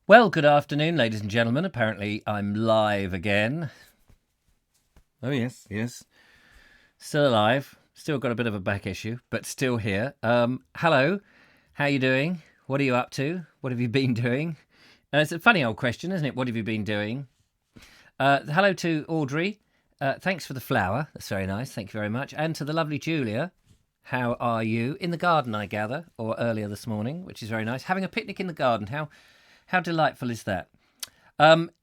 Well, good afternoon, ladies and gentlemen. Apparently, I'm live again. Oh, yes. Still alive. Still got a bit of a back issue, but still here. Hello. How you doing? What are you up to? What have you been doing? It's a funny old question, isn't it? What have you been doing? Hello to Audrey. Thanks for the flower. That's very nice. Thank you very much. And to the lovely Julia. How are you? In the garden, I gather, or earlier this morning, which is very nice. Having a picnic in the garden. How delightful is that?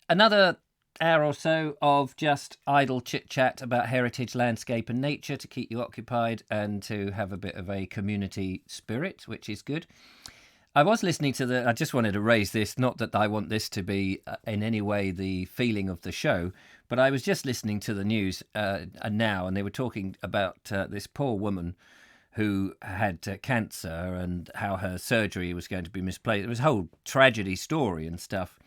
Another hour or so of just idle chit-chat about heritage, landscape and nature to keep you occupied and to have a bit of a community spirit, which is good. I was listening to I just wanted to raise this, not that I want this to be in any way the feeling of the show, but I was just listening to the news now, and they were talking about this poor woman who had cancer and how her surgery was going to be misplaced. It was a whole tragedy story and stuff.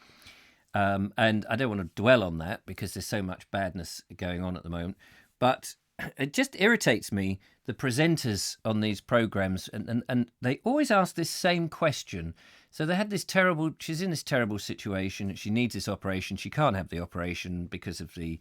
And I don't want to dwell on that because there's so much badness going on at the moment. But it just irritates me, the presenters on these programs, and they always ask this same question. So they had she's in this terrible situation. She needs this operation. She can't have the operation because of the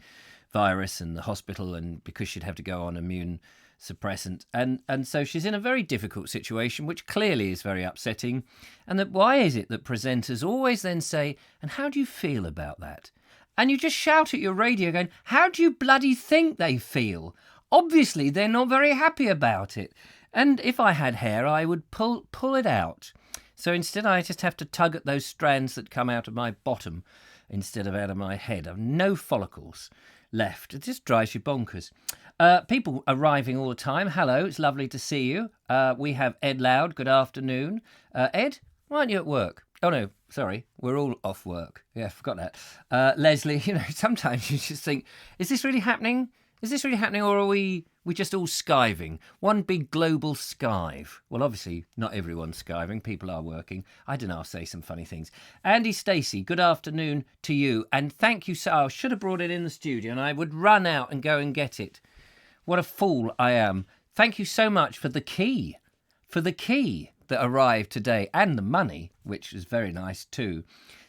virus and the hospital and because she'd have to go on immune suppressant, and so she's in a very difficult situation, which clearly is very upsetting. And that why is it that presenters always then say, and how do you feel about that? And you just shout at your radio going, how do you bloody think they feel? Obviously they're not very happy about it. And if I had hair, I would pull it out. So instead I just have to tug at those strands that come out of my bottom instead of out of my head. I've no follicles left. It just drives you bonkers. People arriving all the time. Hello, it's lovely to see you. We have Ed Loud. Good afternoon. Ed, why aren't you at work? Oh, no, sorry. We're all off work. Yeah, I forgot that. Leslie, sometimes you just think, is this really happening? Is this really happening, or are we just all skiving? One big global skive. Well, obviously, not everyone's skiving. People are working. I don't know, I'll say some funny things. Andy Stacey, good afternoon to you. And thank you so I should have brought it in the studio, and I would run out and go and get it. What a fool I am. Thank you so much for the key. That arrived today, and the money, which is very nice too.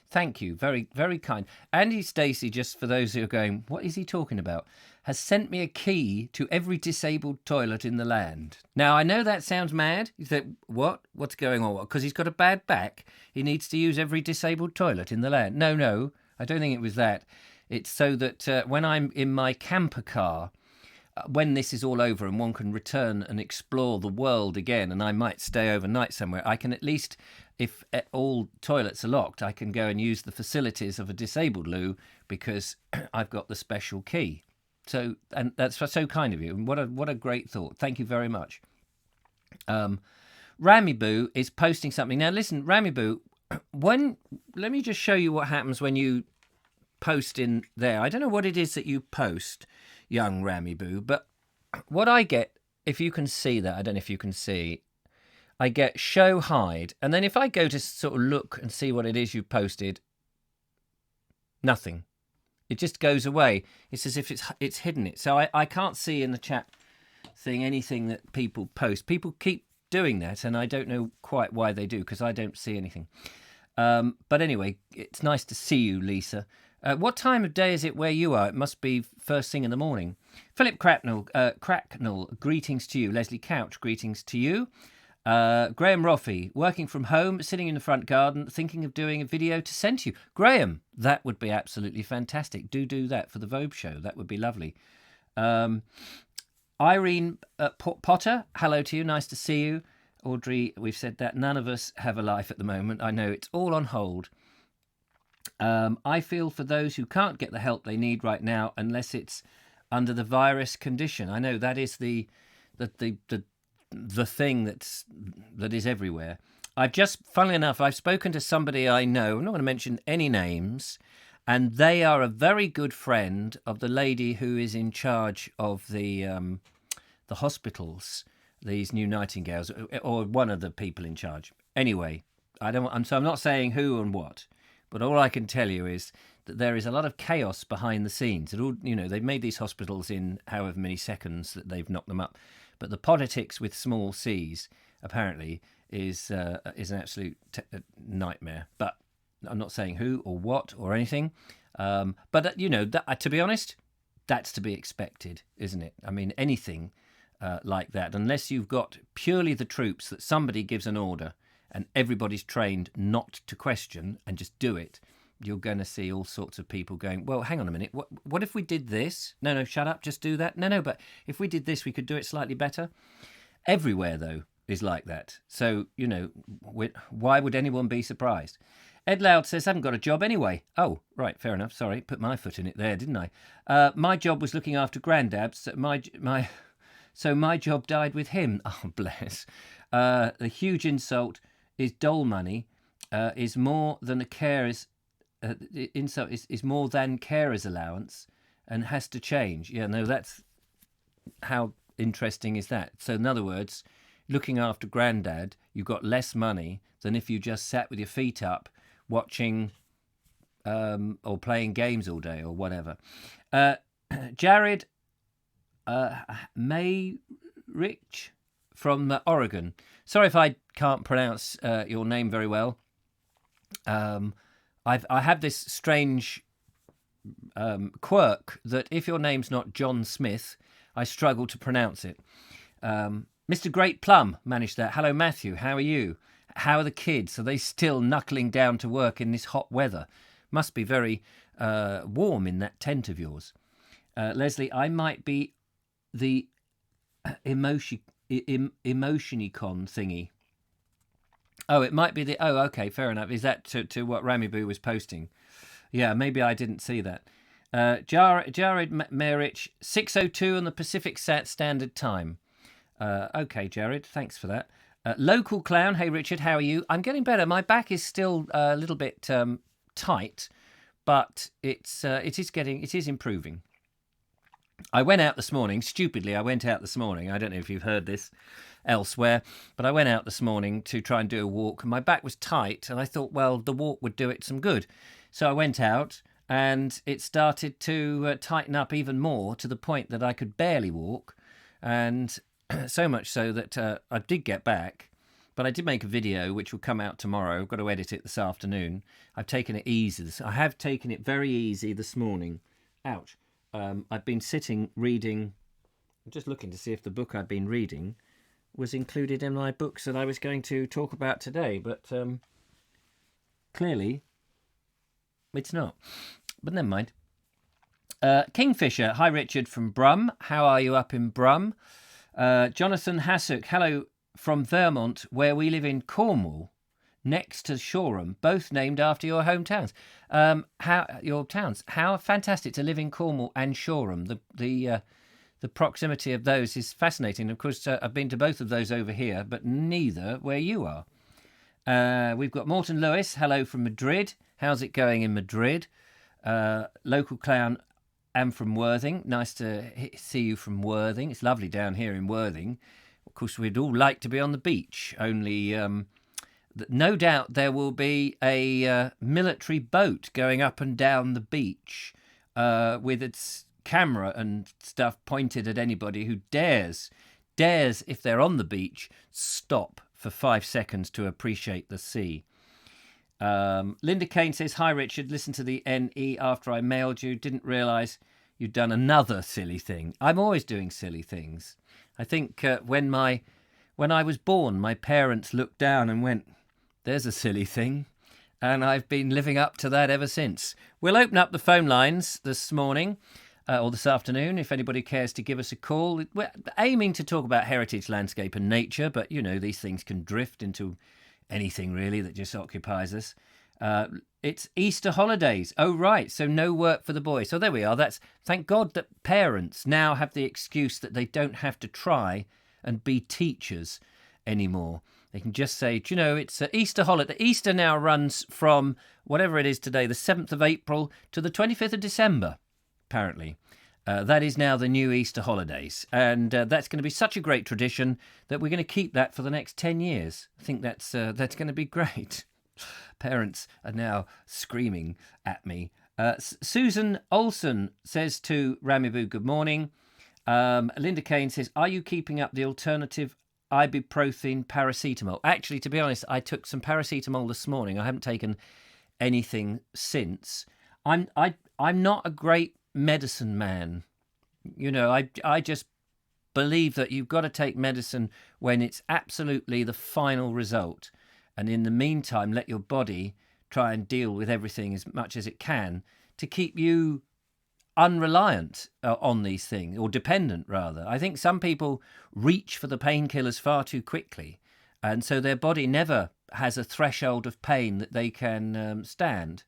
Thank you. Very, very kind. Andy Stacey, just for those who are going, what is he talking about, has sent me a key to every disabled toilet in the land. Now, I know that sounds mad. You think, what? What's going on? Because he's got a bad back, he needs to use every disabled toilet in the land. No, I don't think it was that. It's so that when I'm in my camper car, when this is all over and one can return and explore the world again, and I might stay overnight somewhere, I can at least, if all toilets are locked, I can go and use the facilities of a disabled loo because I've got the special key. So, and that's so kind of you. And what a great thought. Thank you very much. Ramy Boo is posting something. Now, listen, Ramy Boo, let me just show you what happens when you post in there. I don't know what it is that you post, young Ramy Boo, but what I get, if you can see that, I don't know if you can see, I get show hide, and then if I go to sort of look and see what it is you've posted, nothing. It just goes away. It's as if it's hidden it. So I can't see in the chat thing anything that people post. People keep doing that, and I don't know quite why they do, because I don't see anything. But anyway, it's nice to see you, Lisa. What time of day is it where you are? It must be first thing in the morning. Philip Cracknell, greetings to you. Leslie Couch, greetings to you. Graham Roffey, working from home, sitting in the front garden, thinking of doing a video to send to you. Graham, that would be absolutely fantastic. Do that for the Vogue show. That would be lovely. Irene Potter, hello to you. Nice to see you. Audrey, we've said that. None of us have a life at the moment. I know it's all on hold. I feel for those who can't get the help they need right now unless it's under the virus condition. I know that is the thing that is everywhere. Funnily enough, I've spoken to somebody I know. I'm not going to mention any names, and they are a very good friend of the lady who is in charge of the hospitals, these new Nightingales, or one of the people in charge. Anyway, I'm not saying who and what. But all I can tell you is that there is a lot of chaos behind the scenes. They've made these hospitals in however many seconds that they've knocked them up. But the politics with small c's, apparently, is an absolute nightmare. But I'm not saying who or what or anything. But, to be honest, that's to be expected, isn't it? I mean, anything like that, unless you've got purely the troops that somebody gives an order and everybody's trained not to question and just do it, you're going to see all sorts of people going, well, hang on a minute, what if we did this? No, shut up, just do that. No, but if we did this, we could do it slightly better. Everywhere, though, is like that. So, why would anyone be surprised? Ed Loud says, haven't got a job anyway. Oh, right, fair enough. Sorry, put my foot in it there, didn't I? My job was looking after Grandad. So my job died with him. Oh, bless. The huge insult is dole money is more than a carer's insult is more than carer's allowance and has to change. Yeah, no, that's how interesting is that. So in other words, looking after Grandad, you've got less money than if you just sat with your feet up watching or playing games all day or whatever. Jared Mayrich from Oregon. Sorry if I can't pronounce your name very well. I have this strange quirk that if your name's not John Smith, I struggle to pronounce it. Mr. Great Plum managed that. Hello, Matthew. How are you? How are the kids? Are they still knuckling down to work in this hot weather? Must be very warm in that tent of yours. Leslie, I might be the emotionicon thingy. Oh, it might be the... Oh, okay, fair enough. Is that to what Ramiboo was posting? Yeah, maybe I didn't see that. Jared Merich, 6:02 on the Pacific Standard Time. Okay, Jared, thanks for that. Local Clown, hey Richard, how are you? I'm getting better. My back is still a little bit tight, but it is improving. I went out this morning. Stupidly, I went out this morning. I don't know if you've heard this elsewhere, but I went out this morning to try and do a walk. My back was tight, and I thought, well, the walk would do it some good. So I went out, and it started to tighten up even more to the point that I could barely walk, and so much so that I did get back. But I did make a video, which will come out tomorrow. I've got to edit it this afternoon. I've taken it easy. I have taken it very easy this morning. Ouch. I've been sitting reading, I'm just looking to see if the book I've been reading was included in my books that I was going to talk about today, but clearly it's not. But never mind. Kingfisher, hi Richard from Brum. How are you up in Brum? Jonathan Hassock, hello from Vermont, where we live in Cornwall, next to Shoreham, both named after your hometowns. How fantastic to live in Cornwall and Shoreham. The proximity of those is fascinating. Of course, I've been to both of those over here, but neither where you are. We've got Morton Lewis. Hello from Madrid. How's it going in Madrid? Local Clown and from Worthing. Nice to see you from Worthing. It's lovely down here in Worthing. Of course, we'd all like to be on the beach, only... no doubt there will be a military boat going up and down the beach with its camera and stuff pointed at anybody who dares, if they're on the beach, stop for 5 seconds to appreciate the sea. Linda Kane says, hi, Richard. Listen to the NE after I mailed you. Didn't realise you'd done another silly thing. I'm always doing silly things. I think when I was born, my parents looked down and went, there's a silly thing. And I've been living up to that ever since. We'll open up the phone lines this morning or this afternoon if anybody cares to give us a call. We're aiming to talk about heritage, landscape and nature, but, these things can drift into anything really that just occupies us. It's Easter holidays. Oh, right. So no work for the boys. So there we are. Thank God that parents now have the excuse that they don't have to try and be teachers anymore. They can just say, it's Easter holiday. Easter now runs from whatever it is today, the 7th of April to the 25th of December, apparently. That is now the new Easter holidays. And that's going to be such a great tradition that we're going to keep that for the next 10 years. I think that's going to be great. Parents are now screaming at me. Susan Olson says to Ramiboo, good morning. Linda Kane says, are you keeping up the alternative ibuprofen paracetamol? Actually, to be honest, I took some paracetamol this morning. I haven't taken anything since. I'm not a great medicine man. I just believe that you've got to take medicine when it's absolutely the final result. And in the meantime, let your body try and deal with everything as much as it can to keep you unreliant on these things, or dependent rather. I think some people reach for the painkillers far too quickly, and so their body never has a threshold of pain that they can stand.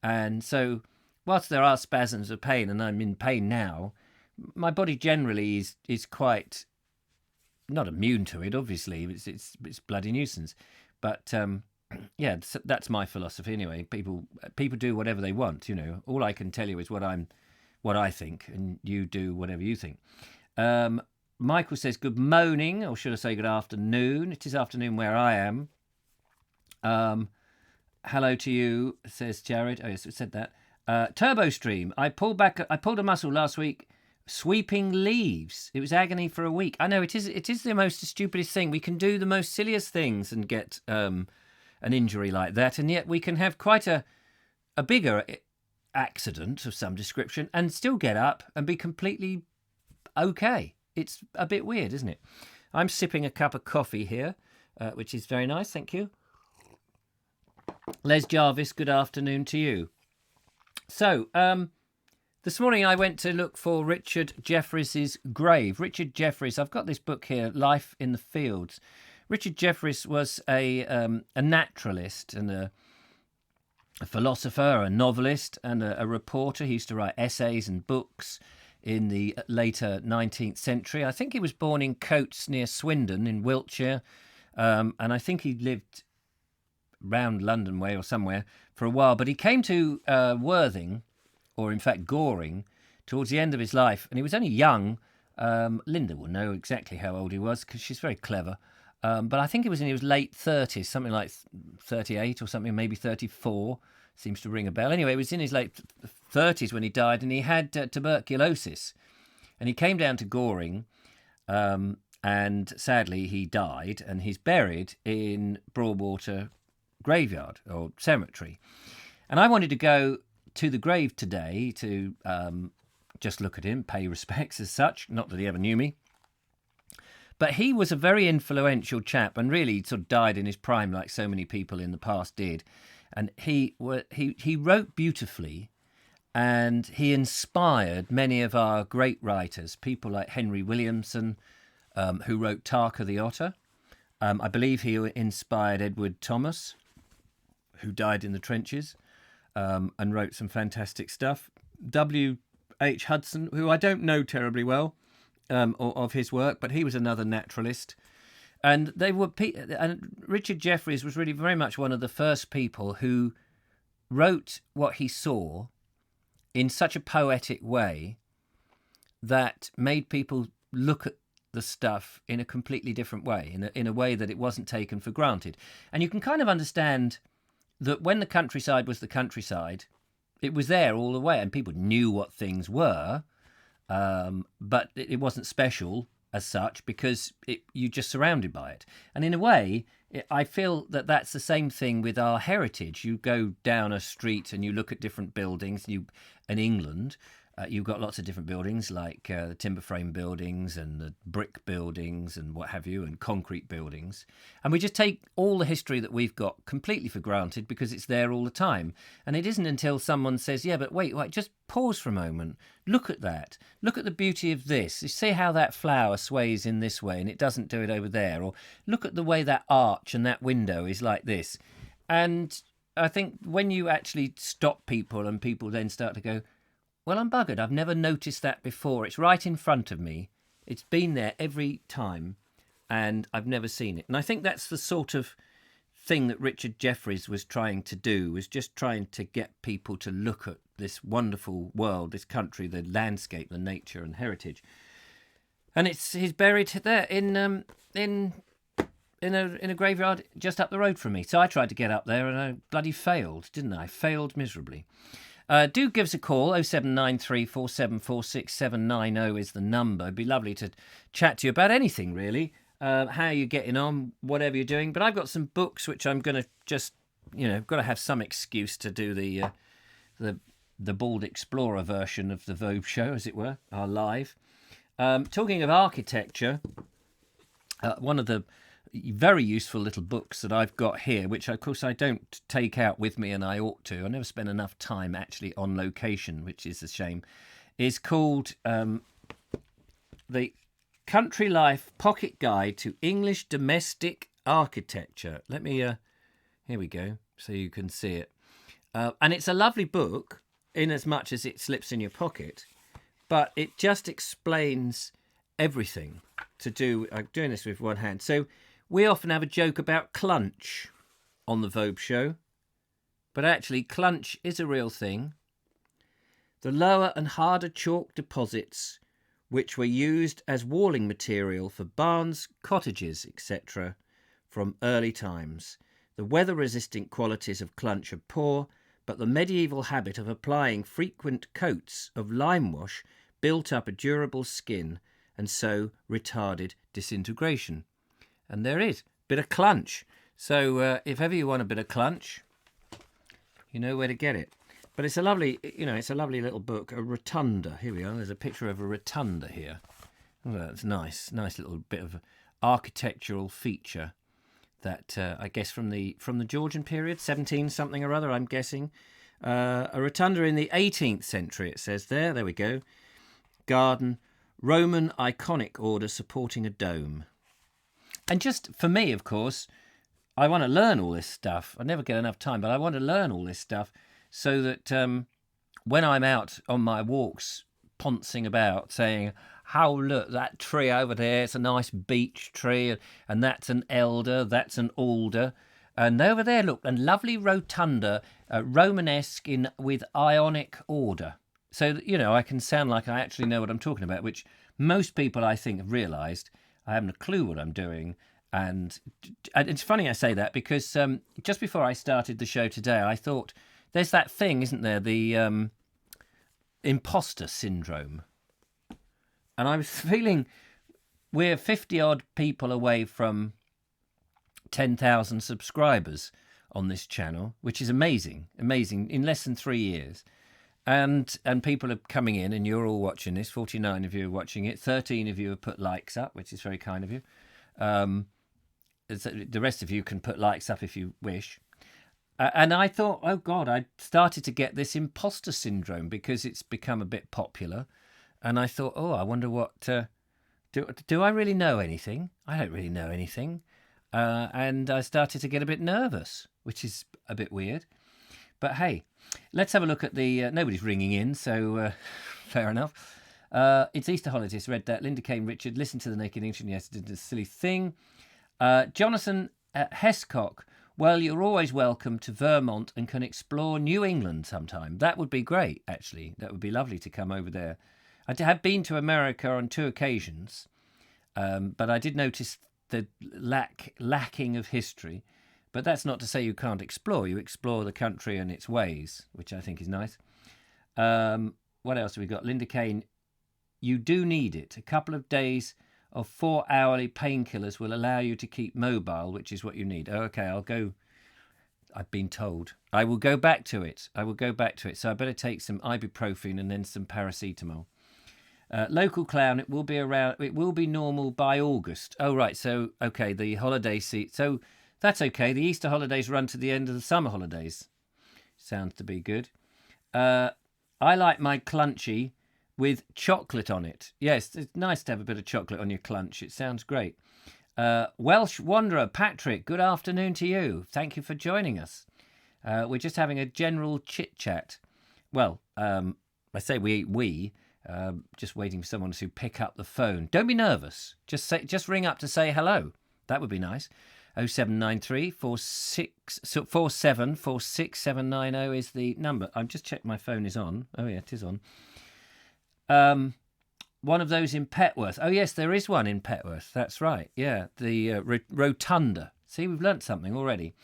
And so whilst there are spasms of pain, and I'm in pain now, my body generally is quite not immune to it. Obviously, it's bloody nuisance, but yeah, that's my philosophy anyway. People do whatever they want. All I can tell you is what I think, and you do whatever you think. Michael says good morning, or should I say good afternoon? It is afternoon where I am. Hello to you, says Jared. Oh yes, it said that. Turbo Stream. I pulled a muscle last week sweeping leaves. It was agony for a week. I know it is the most stupidest thing. We can do the most silliest things and get an injury like that, and yet we can have quite a bigger accident of some description and still get up and be completely okay. It's a bit weird, isn't it? I'm sipping a cup of coffee here, which is very nice. Thank you. Les Jarvis, good afternoon to you. So, this morning I went to look for Richard Jeffries' grave. Richard Jeffries, I've got this book here, Life in the Fields. Richard Jeffries was a naturalist and a philosopher, a novelist, and a reporter. He used to write essays and books in the later 19th century. I think he was born in Coates near Swindon in Wiltshire, and I think he lived round London way or somewhere for a while. But he came to Worthing, or in fact Goring, towards the end of his life, and he was only young. Linda will know exactly how old he was because she's very clever. But I think it was in his late 30s, something like 38 or something, maybe 34, seems to ring a bell. Anyway, it was in his late 30s when he died, and he had tuberculosis. And he came down to Goring, and sadly he died, and he's buried in Broadwater Graveyard, or cemetery. And I wanted to go to the grave today to just look at him, pay respects as such, not that he ever knew me. But he was a very influential chap, and really sort of died in his prime, like so many people in the past did. And he wrote beautifully, and he inspired many of our great writers, people like Henry Williamson, who wrote Tarka the Otter. I believe he inspired Edward Thomas, who died in the trenches, and wrote some fantastic stuff. W.H. Hudson, who I don't know terribly well, of his work, but he was another naturalist. And and Richard Jeffries was really very much one of the first people who wrote what he saw in such a poetic way that made people look at the stuff in a completely different way, in a way that it wasn't taken for granted. And you can kind of understand that when the countryside was the countryside, it was there all the way, and people knew what things were, but it wasn't special as such because you're just surrounded by it. And in a way, I feel that that's the same thing with our heritage. You go down a street and you look at different buildings. In England, you've got lots of different buildings, like the timber frame buildings and the brick buildings and what have you, and concrete buildings. And we just take all the history that we've got completely for granted because it's there all the time. And it isn't until someone says, yeah, but wait, just pause for a moment. Look at that. Look at the beauty of this. You see how that flower sways in this way and it doesn't do it over there. Or look at the way that arch and that window is like this. And I think when you actually stop people and people then start to go, well, I'm buggered. I've never noticed that before. It's right in front of me. It's been there every time, and I've never seen it. And I think that's the sort of thing that Richard Jeffries was trying to do, was just trying to get people to look at this wonderful world, this country, the landscape, the nature and heritage. And he's buried there in a graveyard just up the road from me. So I tried to get up there, and I bloody failed, didn't I? Failed miserably. Do give us a call, 0793 4746 790 is the number. It'd be lovely to chat to you about anything, really. How you're getting on, whatever you're doing. But I've got some books which I'm going to just got to have some excuse to do the Bald Explorer version of the Vogue show, as it were, our live. Talking of architecture, one of the very useful little books that I've got here, which of course I don't take out with me, and I ought to. I never spend enough time actually on location, which is a shame, is called The Country Life Pocket Guide to English Domestic Architecture. Let me, here we go, so you can see it. And it's a lovely book in as much as it slips in your pocket, but it just explains everything to do. I'm doing this with one hand. So we often have a joke about clunch on the Vogue show, but actually clunch is a real thing. The lower and harder chalk deposits which were used as walling material for barns, cottages, etc. from early times. The weather-resistant qualities of clunch are poor, but the medieval habit of applying frequent coats of lime wash built up a durable skin and so retarded disintegration. And there is a bit of clunch. So if ever you want a bit of clunch, you know where to get it. But it's a lovely, it's a lovely little book, a rotunda. Here we are. There's a picture of a rotunda here. Oh, that's nice. Nice little bit of architectural feature that I guess from the Georgian period, 17 something or other, I'm guessing. A rotunda in the 18th century, it says there. There we go. Garden, Roman iconic order supporting a dome. And just for me, of course, I want to learn all this stuff. I never get enough time, but I want to learn all this stuff so that when I'm out on my walks, poncing about, saying, "How look, that tree over there, it's a nice beech tree, and that's an elder, that's an alder. And over there, look, a lovely rotunda, Romanesque with Ionic order." So, I can sound like I actually know what I'm talking about, which most people, I think, have realised I haven't a clue what I'm doing. And it's funny I say that because just before I started the show today, I thought, there's that thing, isn't there, the impostor syndrome. And I was feeling we're 50-odd people away from 10,000 subscribers on this channel, which is amazing, in less than 3 years. And people are coming in, and you're all watching this. 49 of you are watching it. 13 of you have put likes up, which is very kind of you. The rest of you can put likes up if you wish. And I thought, oh God, I started to get this imposter syndrome because it's become a bit popular. And I thought, oh, I wonder what... do I really know anything? I don't really know anything. And I started to get a bit nervous, which is a bit weird. But hey, let's have a look at the... nobody's ringing in, so fair enough. It's Easter holidays. Read that. Linda Kane Richard. Listen to the Naked English. Yes, did a silly thing. Jonathan Hescock. Well, you're always welcome to Vermont and can explore New England sometime. That would be great, actually. That would be lovely to come over there. I have been to America on 2 occasions, but I did notice the lacking of history. But that's not to say you can't explore. You explore the country and its ways, which I think is nice. What else have we got? Linda Kane, you do need it. A couple of days of 4-hourly painkillers will allow you to keep mobile, which is what you need. Oh, okay, I'll go. I've been told. I will go back to it. So I better take some ibuprofen and then some paracetamol. Local clown, it will be normal by August. Oh, right. So, okay, the holiday seat. So that's okay. The Easter holidays run to the end of the summer holidays. Sounds to be good. I like my clunchy with chocolate on it. Yes, it's nice to have a bit of chocolate on your clunch. It sounds great. Welsh Wanderer, Patrick, good afternoon to you. Thank you for joining us. We're just having a general chit-chat. Well, I say we just waiting for someone to pick up the phone. Don't be nervous. Just ring up to say hello. That would be nice. 0793 47 46790 is the number. I've just checked my phone is on. Oh, yeah, it is on. One of those in Petworth. Oh, yes, there is one in Petworth. That's right. Yeah, the rotunda. See, we've learnt something already.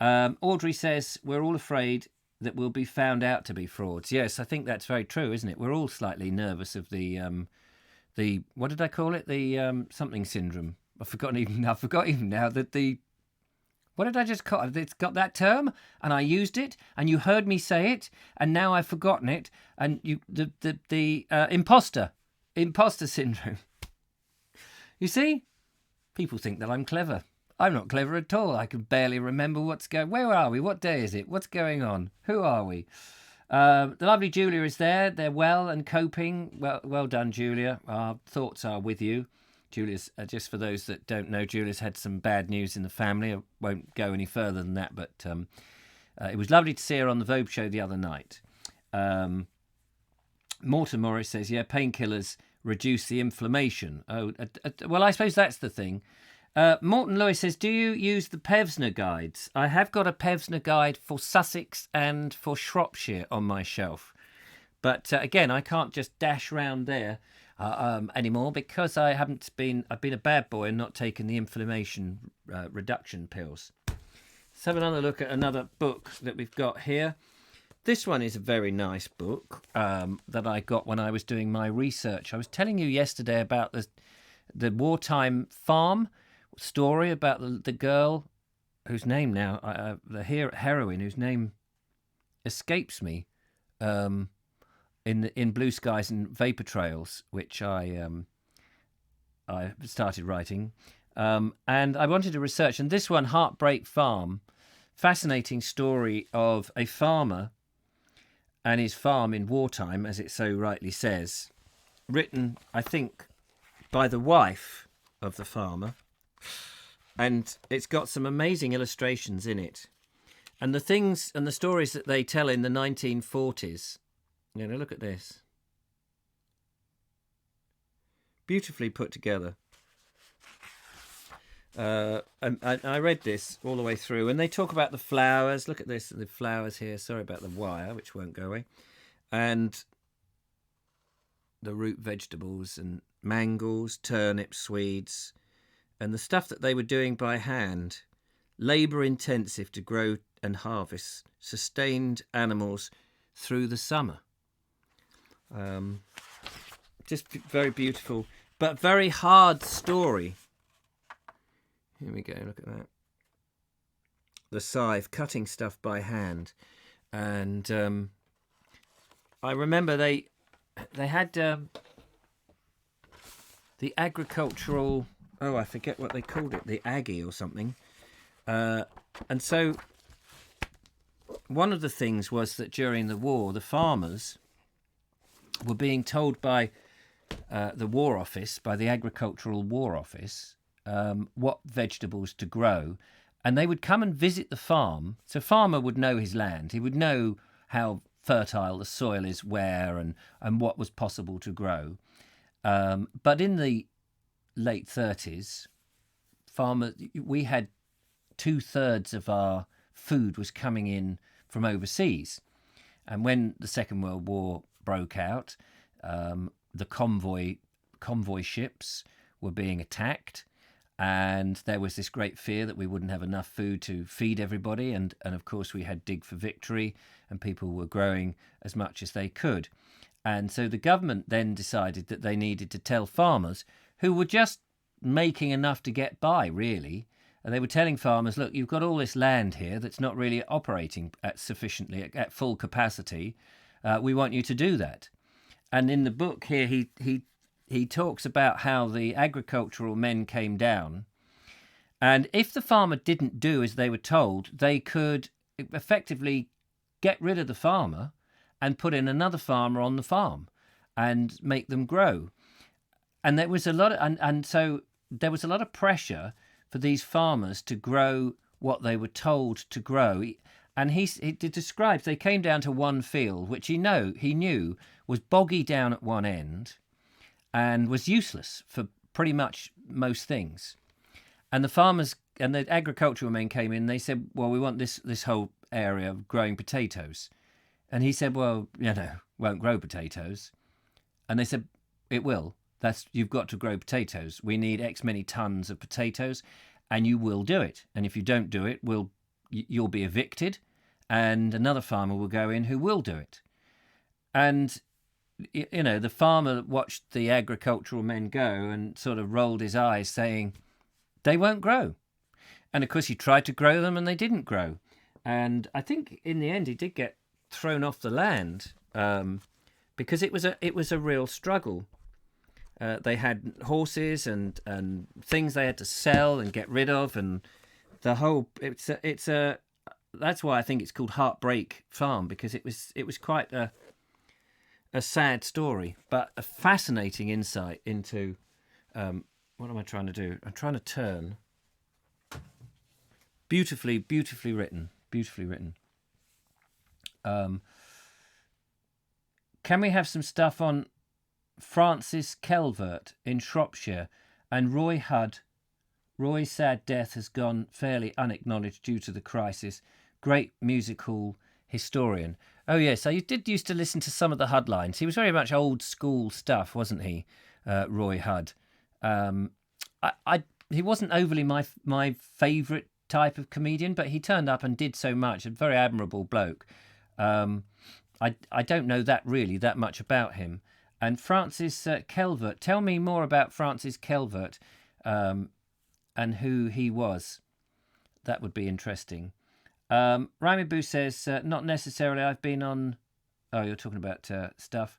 Audrey says, we're all afraid that we'll be found out to be frauds. Yes, I think that's very true, isn't it? We're all slightly nervous of the what did I call it? The something syndrome. I forgot even now that the What did I just call it? It's got that term, and I used it, and you heard me say it, and now I've forgotten it. And the impostor syndrome. You see, people think that I'm clever. I'm not clever at all. I can barely remember what's going. Where are we? What day is it? What's going on? Who are we? The lovely Julia is there. They're well and coping. Well done, Julia. Our thoughts are with you. Julia's, just for those that don't know, Julia's had some bad news in the family. I won't go any further than that, but it was lovely to see her on the Vogue show the other night. Morton Morris says, yeah, painkillers reduce the inflammation. Well, I suppose that's the thing. Morton Lewis says, do you use the Pevsner guides? I have got a Pevsner guide for Sussex and for Shropshire on my shelf. But again, I can't just dash round there anymore because I've been a bad boy and not taken the inflammation reduction pills. Let's have another look at another book that we've got here. This one is a very nice book that I got when I was doing my research. I was telling you yesterday about the wartime farm story about the girl whose name now, the heroine whose name escapes me, in Blue Skies and Vapor Trails, which I started writing, and I wanted to research. And this one, Heartbreak Farm, fascinating story of a farmer and his farm in wartime, as it so rightly says, written, I think, by the wife of the farmer. And it's got some amazing illustrations in it. And the things and the stories that they tell in the 1940s, you know, look at this. Beautifully put together. And I read this all the way through, and they talk about the flowers. Look at this, the flowers here. Sorry about the wire, which won't go away. And the root vegetables and mangels, turnips, Swedes, and the stuff that they were doing by hand. Labour intensive to grow and harvest sustained animals through the summer. Just very beautiful, but very hard story. Here we go, look at that. The scythe, cutting stuff by hand. And I remember they had the agricultural, I forget what they called it, the Aggie or something. And so one of the things was that during the war, the farmers were being told by the War Office, by the Agricultural War Office, what vegetables to grow. And they would come and visit the farm. So farmer would know his land. He would know how fertile the soil is where and what was possible to grow. But in the late 30s, we had 2/3 of our food was coming in from overseas. And when the Second World War broke out, the convoy ships were being attacked, and there was this great fear that we wouldn't have enough food to feed everybody. And of course, we had Dig for Victory, and people were growing as much as they could. And so the government then decided that they needed to tell farmers who were just making enough to get by, really. And they were telling farmers, look, you've got all this land here that's not really operating at full capacity. We want you to do that. And in the book here, he talks about how the agricultural men came down. And if the farmer didn't do as they were told, they could effectively get rid of the farmer and put in another farmer on the farm and make them grow. And there was a lot of, and so there was a lot of pressure for these farmers to grow what they were told to grow. And he describes they came down to one field, which he knew was boggy down at one end and was useless for pretty much most things. And the farmers and the agricultural men came in, they said, well, we want this whole area of growing potatoes. And he said, well, won't grow potatoes. And they said, it will. You've got to grow potatoes. We need X many tons of potatoes, and you will do it. And if you don't do it, you'll be evicted, and another farmer will go in who will do it. And the farmer watched the agricultural men go and sort of rolled his eyes, saying, they won't grow. And of course, he tried to grow them, and they didn't grow. And I think in the end, he did get thrown off the land because it was a real struggle. They had horses and things they had to sell and get rid of, and the whole it's a that's why I think it's called Heartbreak Farm, because it was quite a sad story, but a fascinating insight into what am I trying to do? I'm trying to turn. Beautifully written. Can we have some stuff on Francis Kelvert in Shropshire and Roy Hudd? Roy's sad death has gone fairly unacknowledged due to the crisis. Great musical historian. Oh yes, I did used to listen to some of the Hudd lines. He was very much old school stuff, wasn't he, Roy Hudd? He wasn't overly my favourite type of comedian, but he turned up and did so much. A very admirable bloke. I don't know that much about him. And Francis Kelvert, tell me more about Francis Kelvert and who he was. That would be interesting. Rami Boo says, not necessarily. I've been on... Oh, you're talking about stuff.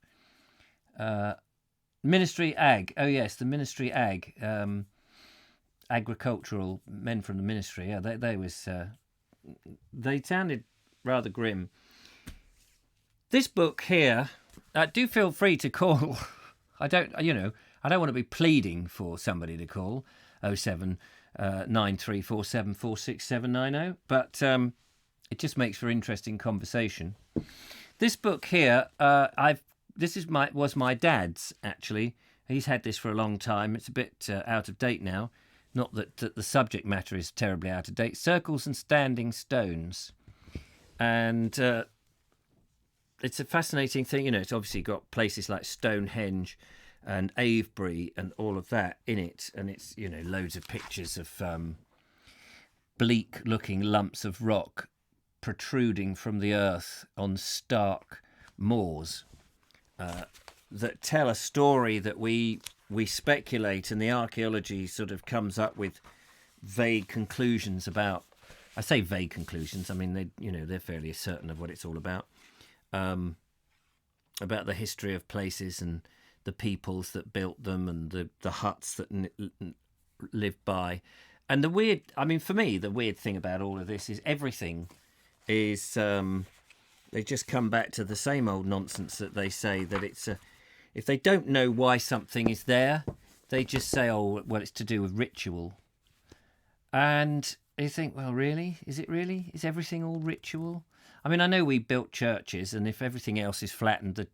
Ministry Ag. Oh, yes, the Ministry Ag. Agricultural men from the ministry. Yeah, they sounded rather grim. This book here, do feel free to call. I don't want to be pleading for somebody to call 0793474674670, but it just makes for interesting conversation. This book here, was my dad's actually. He's had this for a long time. It's a bit out of date now. Not that the subject matter is terribly out of date. Circles and Standing Stones. And it's a fascinating thing. It's obviously got places like Stonehenge and Avebury and all of that in it. And it's, loads of pictures of bleak-looking lumps of rock protruding from the earth on stark moors that tell a story that we speculate, and the archaeology sort of comes up with vague conclusions about. I say vague conclusions. I mean, they're fairly certain of what it's all about the history of places and the peoples that built them and the huts that lived by. And for me, the weird thing about all of this is everything is they just come back to the same old nonsense that they say that it's a. If they don't know why something is there, they just say, oh, well, it's to do with ritual. And you think, well, really? Is it really? Is everything all ritual? I mean, I know we built churches, and if everything else is flattened,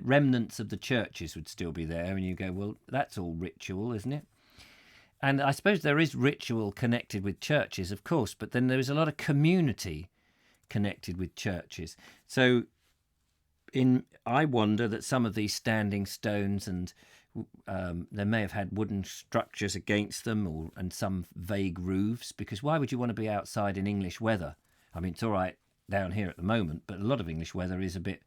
remnants of the churches would still be there. And you go, well, that's all ritual, isn't it? And I suppose there is ritual connected with churches, of course, but then there is a lot of community connected with churches. So I wonder that some of these standing stones and they may have had wooden structures against them and some vague roofs, because why would you want to be outside in English weather? I mean, it's all right down here at the moment, but a lot of English weather is a bit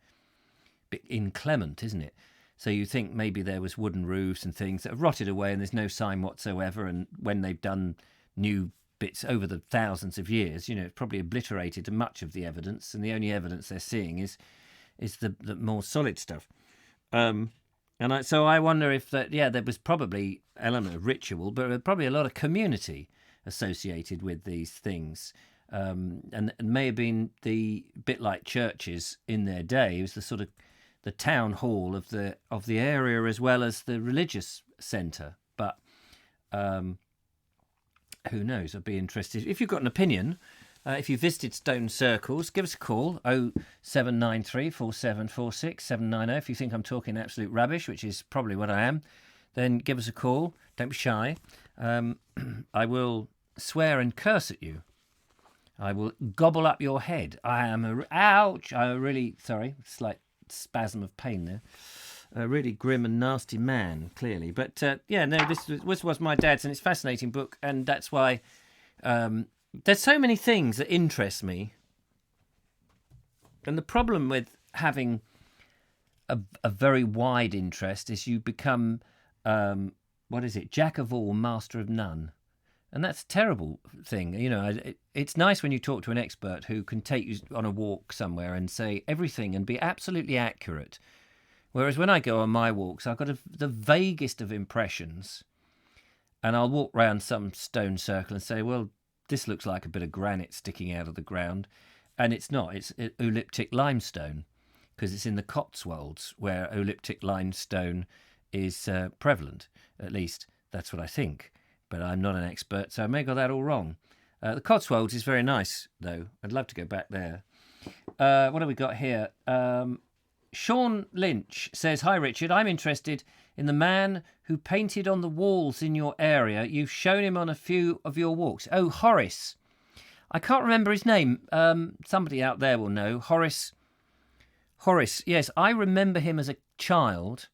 inclement, isn't it? So you think maybe there was wooden roofs and things that have rotted away and there's no sign whatsoever, and when they've done new bits over the thousands of years, it's probably obliterated much of the evidence, and the only evidence they're seeing is the more solid stuff. So I wonder if there was probably an element of ritual, but there was probably a lot of community associated with these things. And it may have been the bit like churches in their day. It was the sort of the town hall of the area as well as the religious centre. But who knows? I'd be interested. If you've got an opinion, if you visited Stone Circles, give us a call, 0793 4746 790. If you think I'm talking absolute rubbish, which is probably what I am, then give us a call. Don't be shy. I will swear and curse at you. I will gobble up your head. Ouch! I'm really sorry. Slight spasm of pain there. A really grim and nasty man, clearly. But this was my dad's, and it's a fascinating book, and that's why there's so many things that interest me. And the problem with having a very wide interest is you become, jack of all, master of none. And that's a terrible thing. It's nice when you talk to an expert who can take you on a walk somewhere and say everything and be absolutely accurate. Whereas when I go on my walks, I've got the vaguest of impressions, and I'll walk round some stone circle and say, well, this looks like a bit of granite sticking out of the ground. And it's not. It's oolithic limestone, because it's in the Cotswolds where oolithic limestone is prevalent. At least that's what I think. But I'm not an expert, so I may have got that all wrong. The Cotswolds is very nice, though. I'd love to go back there. What have we got here? Sean Lynch says, hi, Richard. I'm interested in the man who painted on the walls in your area. You've shown him on a few of your walks. Oh, Horace. I can't remember his name. Somebody out there will know. Horace. Yes, I remember him as a child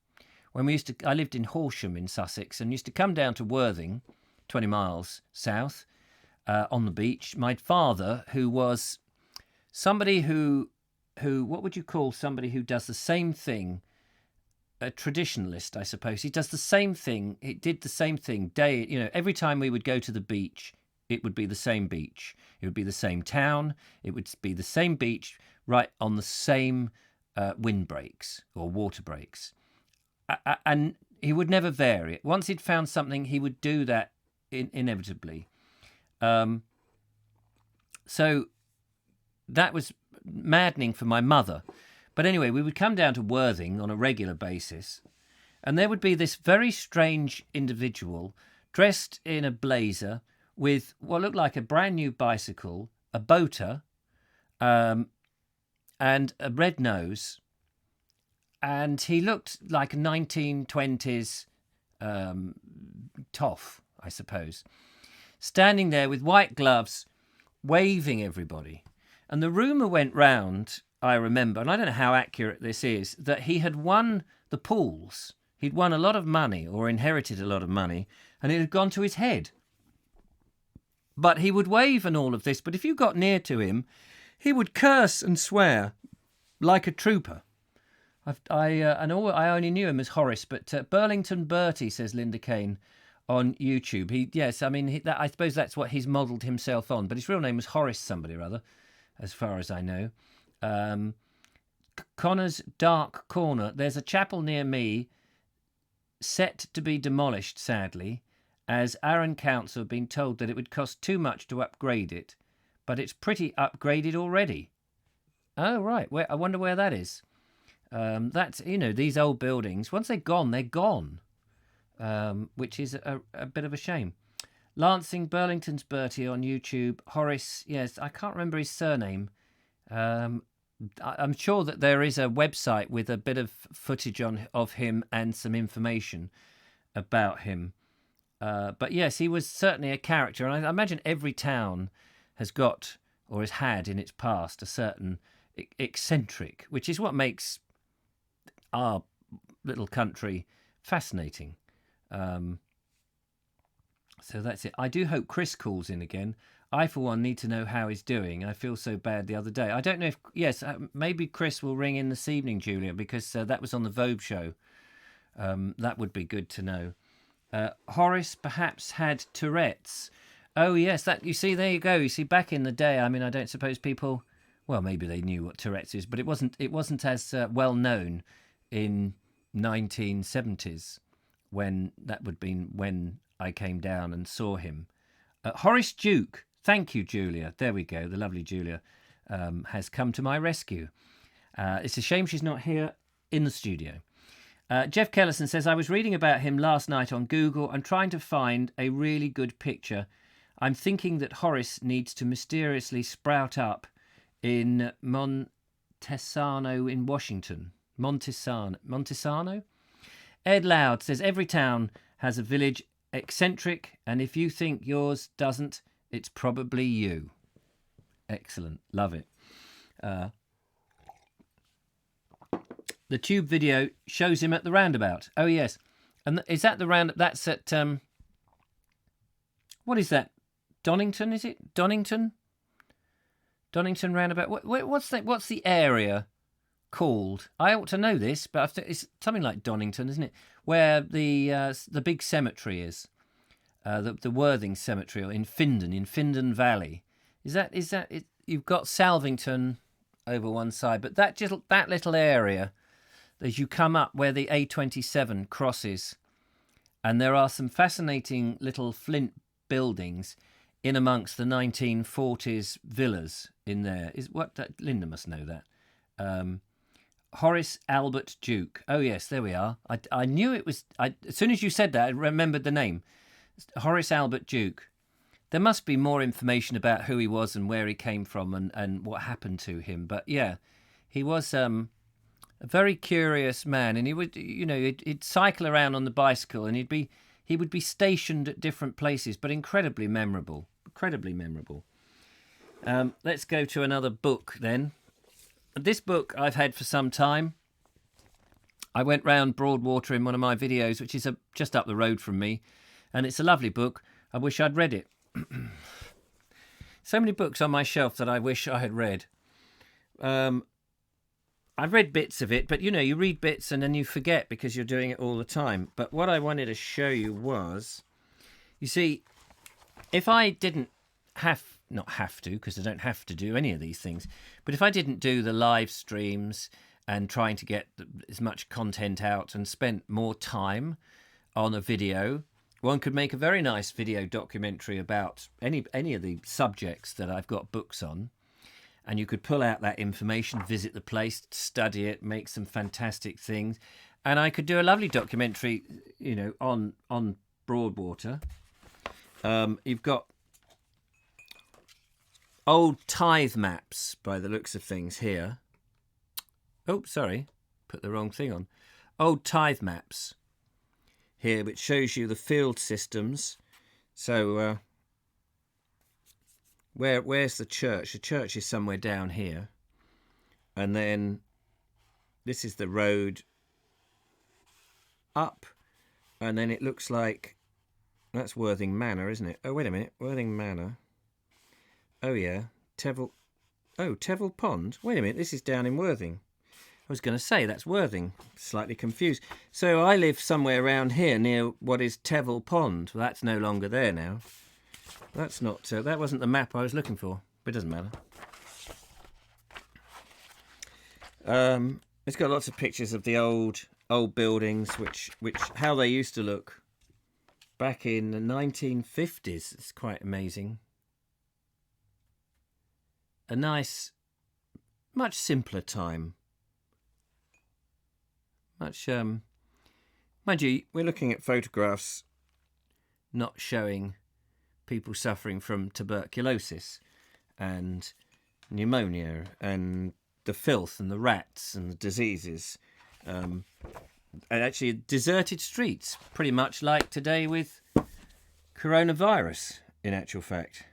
when I lived in Horsham in Sussex and used to come down to Worthing, 20 miles south, on the beach. My father, who was somebody who, what would you call somebody who does the same thing? A traditionalist, I suppose. He does the same thing. He did the same thing every time we would go to the beach, it would be the same beach. It would be the same town. It would be the same beach, right on the same windbreaks or water breaks. And he would never vary it. Once he'd found something, he would do that inevitably. So that was maddening for my mother. But anyway, we would come down to Worthing on a regular basis, and there would be this very strange individual dressed in a blazer with what looked like a brand new bicycle, a boater, and a red nose. And he looked like a 1920s toff, I suppose, standing there with white gloves, waving everybody. And the rumour went round, I remember, and I don't know how accurate this is, that he had won the pools. He'd won a lot of money or inherited a lot of money, and it had gone to his head. But he would wave and all of this, but if you got near to him, he would curse and swear like a trooper. I only knew him as Horace, but Burlington Bertie, says Linda Kane on YouTube. I suppose that's what he's modelled himself on, but his real name was Horace somebody or other, as far as I know. Connor's Dark Corner. There's a chapel near me set to be demolished, sadly, as Arran Council have been told that it would cost too much to upgrade it, but it's pretty upgraded already. Oh, right. I wonder where that is. That's, these old buildings, once they're gone, which is a bit of a shame. Lancing Burlington's Bertie on YouTube. Horace, yes, I can't remember his surname. I'm sure that there is a website with a bit of footage of him and some information about him. But yes, he was certainly a character. And I imagine every town has got or has had in its past a certain eccentric, which is what makes our little country fascinating. So that's it. I do hope Chris calls in again. I, for one, need to know how he's doing. I feel so bad the other day. I don't know if... Yes, maybe Chris will ring in this evening, Julia, because that was on the Vogue show. That would be good to know. Horace perhaps had Tourette's. Oh, yes, that you see, there you go. You see, back in the day, I mean, I don't suppose people... Well, maybe they knew what Tourette's is, but it wasn't as well known in 1970s when I came down and saw him. Horace Duke. Thank you, Julia. There we go. The lovely Julia has come to my rescue. It's a shame she's not here in the studio. Jeff Kellison says, I was reading about him last night on Google and trying to find a really good picture. I'm thinking that Horace needs to mysteriously sprout up in Montesano in Washington. Montesano? Ed Loud says, every town has a village eccentric, and if you think yours doesn't, it's probably you. Excellent. Love it. The tube video shows him at the roundabout. Oh, yes. And is that the roundabout? That's at... what is that? Donington, is it? Donington roundabout. What's the area called? I ought to know this, but it's something like Donington, isn't it? Where the big cemetery is. the Worthing Cemetery in Findon Valley. Is that it? You've got Salvington over one side, but that little area as you come up where the A27 crosses, and there are some fascinating little flint buildings in amongst the 1940s villas in there. Linda must know that. Horace Albert Duke. Oh yes, there we are. I knew it was. As soon as you said that, I remembered the name. Horace Albert Duke. There must be more information about who he was and where he came from and what happened to him. But yeah, he was a very curious man, and he would, he'd cycle around on the bicycle, and he would be stationed at different places, but incredibly memorable. Let's go to another book then. This book I've had for some time. I went round Broadwater in one of my videos, which is just up the road from me, and it's a lovely book. I wish I'd read it. So many books on my shelf that I wish I had read. I've read bits of it, but you read bits and then you forget because you're doing it all the time. But what I wanted to show you was, you see, if I didn't not have to, because I don't have to do any of these things, but if I didn't do the live streams and trying to get as much content out and spent more time on a video, one could make a very nice video documentary about any of the subjects that I've got books on. And you could pull out that information, visit the place, study it, make some fantastic things. And I could do a lovely documentary, on Broadwater. You've got old tithe maps by the looks of things here. Oh, sorry, put the wrong thing on. Old tithe maps here, which shows you the field systems. So where's the church? The church is somewhere down here. And then this is the road up. And then it looks like that's Worthing Manor, isn't it? Oh, wait a minute. Worthing Manor. Oh, yeah. Tevill Pond. Wait a minute. This is down in Worthing. I was going to say that's Worthing. Slightly confused. So I live somewhere around here near what is Tevill Pond. Well, that's no longer there now. That's not. That wasn't the map I was looking for. But it doesn't matter. It's got lots of pictures of the old buildings, which how they used to look back in the 1950s. It's quite amazing. A nice, much simpler time. Much, mind you, we're looking at photographs not showing people suffering from tuberculosis and pneumonia and the filth and the rats and the diseases. And actually deserted streets, pretty much like today with coronavirus, in actual fact.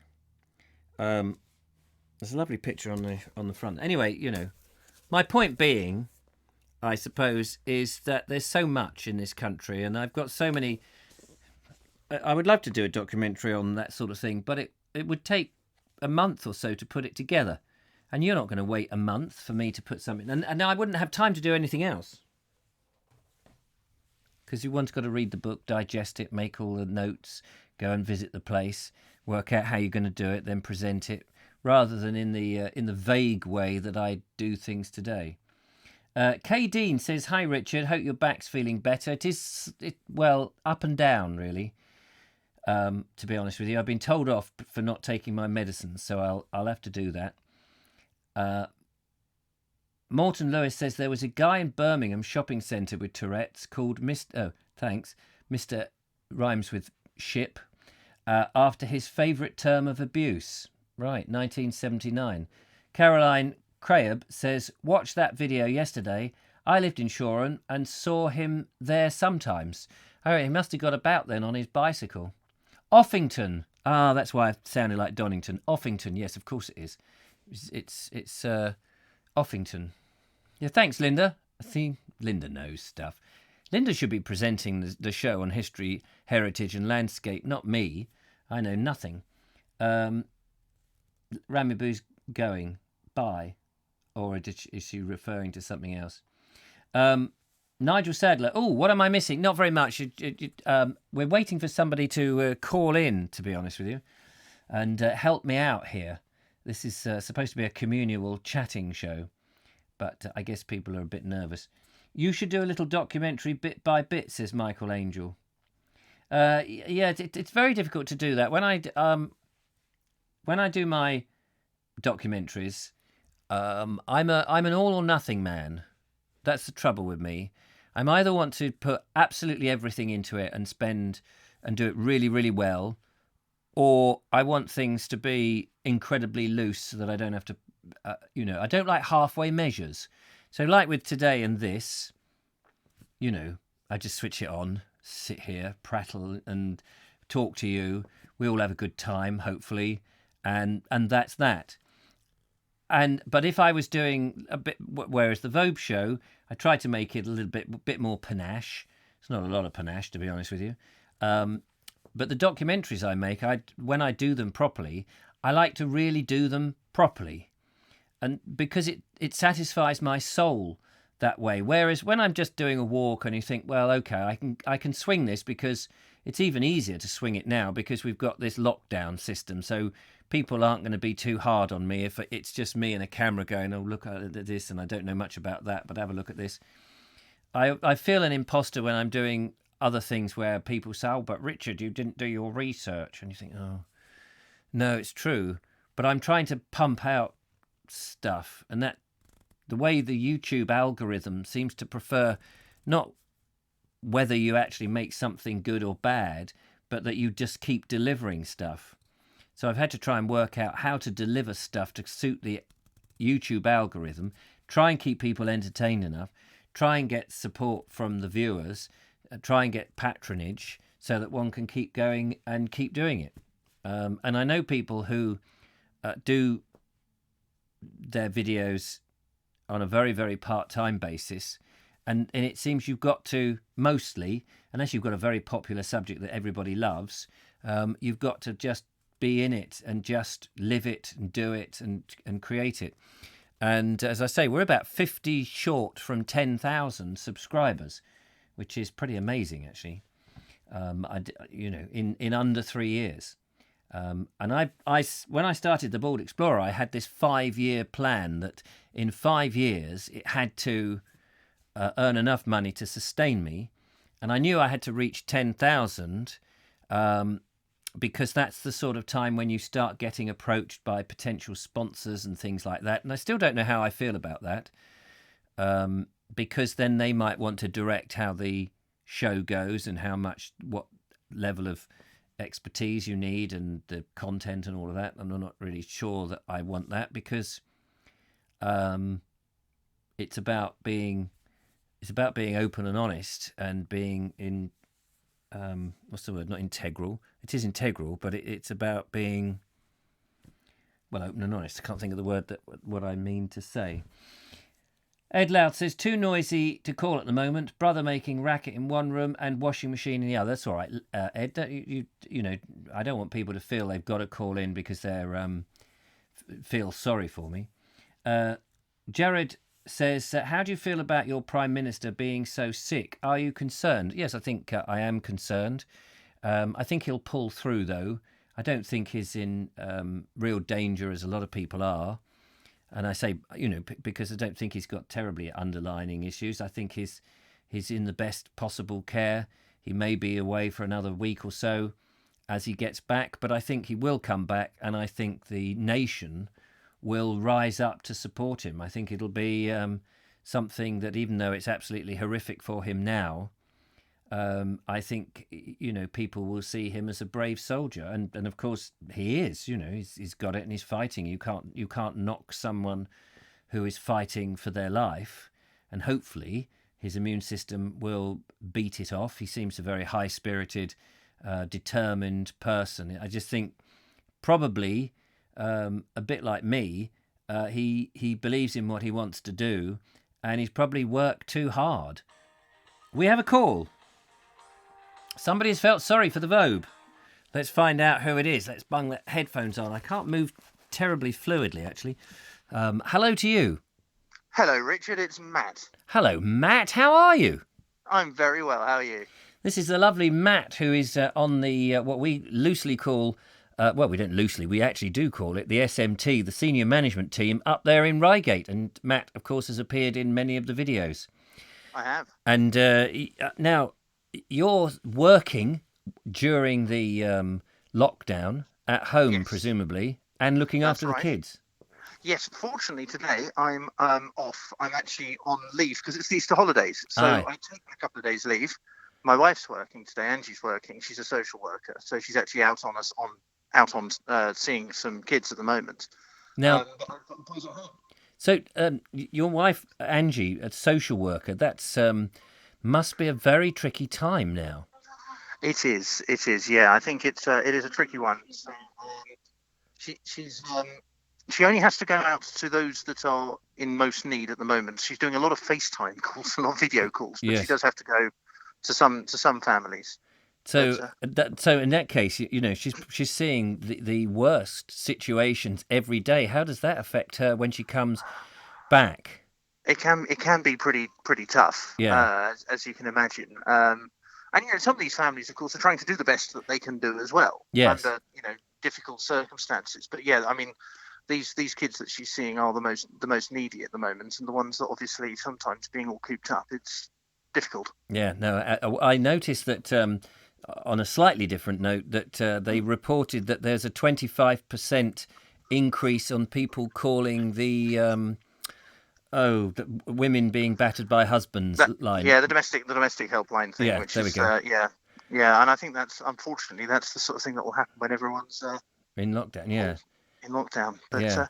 There's a lovely picture on the front. Anyway, my point being, I suppose, is that there's so much in this country, and I've got so many. I would love to do a documentary on that sort of thing, but it would take a month or so to put it together, and you're not going to wait a month for me to put something, and I wouldn't have time to do anything else, because one's got to read the book, digest it, make all the notes, go and visit the place, work out how you're going to do it, then present it, rather than in the vague way that I do things today. Kay Dean says, "Hi Richard, hope your back's feeling better." It is, well, up and down really. To be honest with you, I've been told off for not taking my medicine, so I'll have to do that. Morton Lewis says there was a guy in Birmingham shopping centre with Tourette's called Mr. rhymes with ship, after his favourite term of abuse. Right, 1979. Caroline Craib says, "Watched that video yesterday. I lived in Shoreham and saw him there sometimes." Oh, he must have got about then on his bicycle. Offington. Ah, that's why it sounded like Donington. Offington, yes, of course it is. It's Offington. Yeah, thanks, Linda. I think Linda knows stuff. Linda should be presenting the show on history, heritage and landscape, not me. I know nothing. Ramiboo's going. Bye. Or is she referring to something else? Nigel Sadler. Oh, what am I missing? Not very much. We're waiting for somebody to call in, to be honest with you, and help me out here. This is supposed to be a communal chatting show, but I guess people are a bit nervous. You should do a little documentary bit by bit, says Michael Angel. Yeah, it's very difficult to do that. When I do my documentaries, I'm an all or nothing man. That's the trouble with me. I either want to put absolutely everything into it and spend and do it really, really well, or I want things to be incredibly loose so that I don't have to, I don't like halfway measures. So like with today and this, I just switch it on, sit here, prattle and talk to you. We all have a good time, hopefully, and that's that. But if I was doing a bit, whereas the Vogue show, I tried to make it a little bit more panache. It's not a lot of panache, to be honest with you. But the documentaries I make, when I do them properly, I like to really do them properly, and because it satisfies my soul that way. Whereas when I'm just doing a walk and you think, well, okay, I can swing this, because it's even easier to swing it now because we've got this lockdown system. So people aren't going to be too hard on me if it's just me and a camera going, oh, look at this, and I don't know much about that, but have a look at this. I feel an imposter when I'm doing other things where people say, oh, but Richard, you didn't do your research. And you think, oh, no, it's true. But I'm trying to pump out stuff, and that the way the YouTube algorithm seems to prefer not whether you actually make something good or bad, but that you just keep delivering stuff. So I've had to try and work out how to deliver stuff to suit the YouTube algorithm, try and keep people entertained enough, try and get support from the viewers, try and get patronage so that one can keep going and keep doing it. And I know people who do their videos on a very, very part-time basis, and it seems you've got to, mostly, unless you've got a very popular subject that everybody loves, you've got to just be in it and just live it and do it and create it. And as I say, we're about 50 short from 10,000 subscribers, which is pretty amazing, actually. In under 3 years. And when I started the Bald Explorer, I had this 5-year plan that in 5 years it had to earn enough money to sustain me, and I knew I had to reach 10,000 because that's the sort of time when you start getting approached by potential sponsors and things like that. And I still don't know how I feel about that, because then they might want to direct how the show goes and what level of expertise you need and the content and all of that. And I'm not really sure that I want that, because it's about being open and honest and being in what's the word? Not integral. It is integral, but it's about being, well, open and honest. I can't think of the word what I mean to say. Ed Loud says, too noisy to call at the moment. Brother making racket in one room and washing machine in the other. That's all right, Ed. I don't want people to feel they've got to call in because they're feel sorry for me. Jared says, how do you feel about your Prime Minister being so sick? Are you concerned? Yes, I think I am concerned. I think he'll pull through, though. I don't think he's in real danger, as a lot of people are. And I say, because I don't think he's got terribly underlying issues. I think he's in the best possible care. He may be away for another week or so as he gets back, but I think he will come back, and I think the nation will rise up to support him. I think it'll be something that, even though it's absolutely horrific for him now, I think people will see him as a brave soldier, and of course he is. He's got it and he's fighting. You can't knock someone who is fighting for their life, and hopefully his immune system will beat it off. He seems a very high-spirited, determined person. I just think probably a bit like me, he believes in what he wants to do, and he's probably worked too hard. We have a call. Somebody has felt sorry for the Vogue. Let's find out who it is. Let's bung the headphones on. I can't move terribly fluidly, actually. Hello to you. Hello, Richard. It's Matt. Hello, Matt. How are you? I'm very well. How are you? This is the lovely Matt, who is on the what we loosely call, well, we don't loosely, we actually do call it the SMT, the Senior Management Team, up there in Reigate. And Matt, of course, has appeared in many of the videos. I have. And now you're working during the lockdown at home, Yes, presumably, and looking that's after the right. kids. Yes, fortunately today I'm off. I'm actually on leave because it's the Easter holidays. So Aye. I take a couple of days leave. My wife's working today. Angie's working. She's a social worker, so she's actually out on seeing some kids at the moment. Now, But I've got the boys at home. so your wife, Angie, a social worker, that's must be a very tricky time now. It is. It is. Yeah, I think it is a tricky one. So, she only has to go out to those that are in most need at the moment. She's doing a lot of FaceTime calls, a lot of video calls, but she Yes. does have to go to some families. But So so in that case, you know, she's seeing the worst situations every day. How does that affect her when she comes back? it can be pretty tough, Yeah. as you can imagine. And some of these families, of course, are trying to do the best that they can do as well Yes. under difficult circumstances. But yeah, I mean, these kids that she's seeing are the most needy at the moment, and the ones that obviously sometimes being all cooped up, it's difficult. Yeah. No, I noticed that on a slightly different note that they reported that there's a 25% increase on people calling the women being battered by husbands That line. Yeah, the domestic helpline thing, Yeah. which There we is go. yeah, and I think that's unfortunately that's the sort of thing that will happen when everyone's In lockdown. Yeah. in lockdown. But Yeah.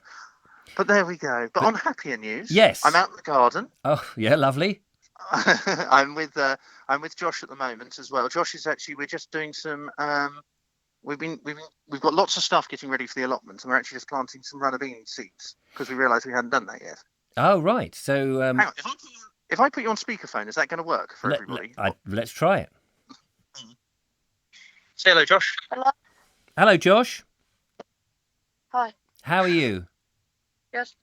but there we go. But But on happier news, I'm yes. out in the garden. Oh, yeah. Lovely. I'm with Josh at the moment as well. Josh is actually we're just doing some we've got lots of stuff getting ready for the allotment, and we're actually just planting some runner bean seeds because we realised we hadn't done that yet. Oh, right. So Hang on, if I put you on speakerphone, is that going to work for everybody? let's try it. Say hello, Josh. Hello. Hello, Josh. Hi. How are you? Yes.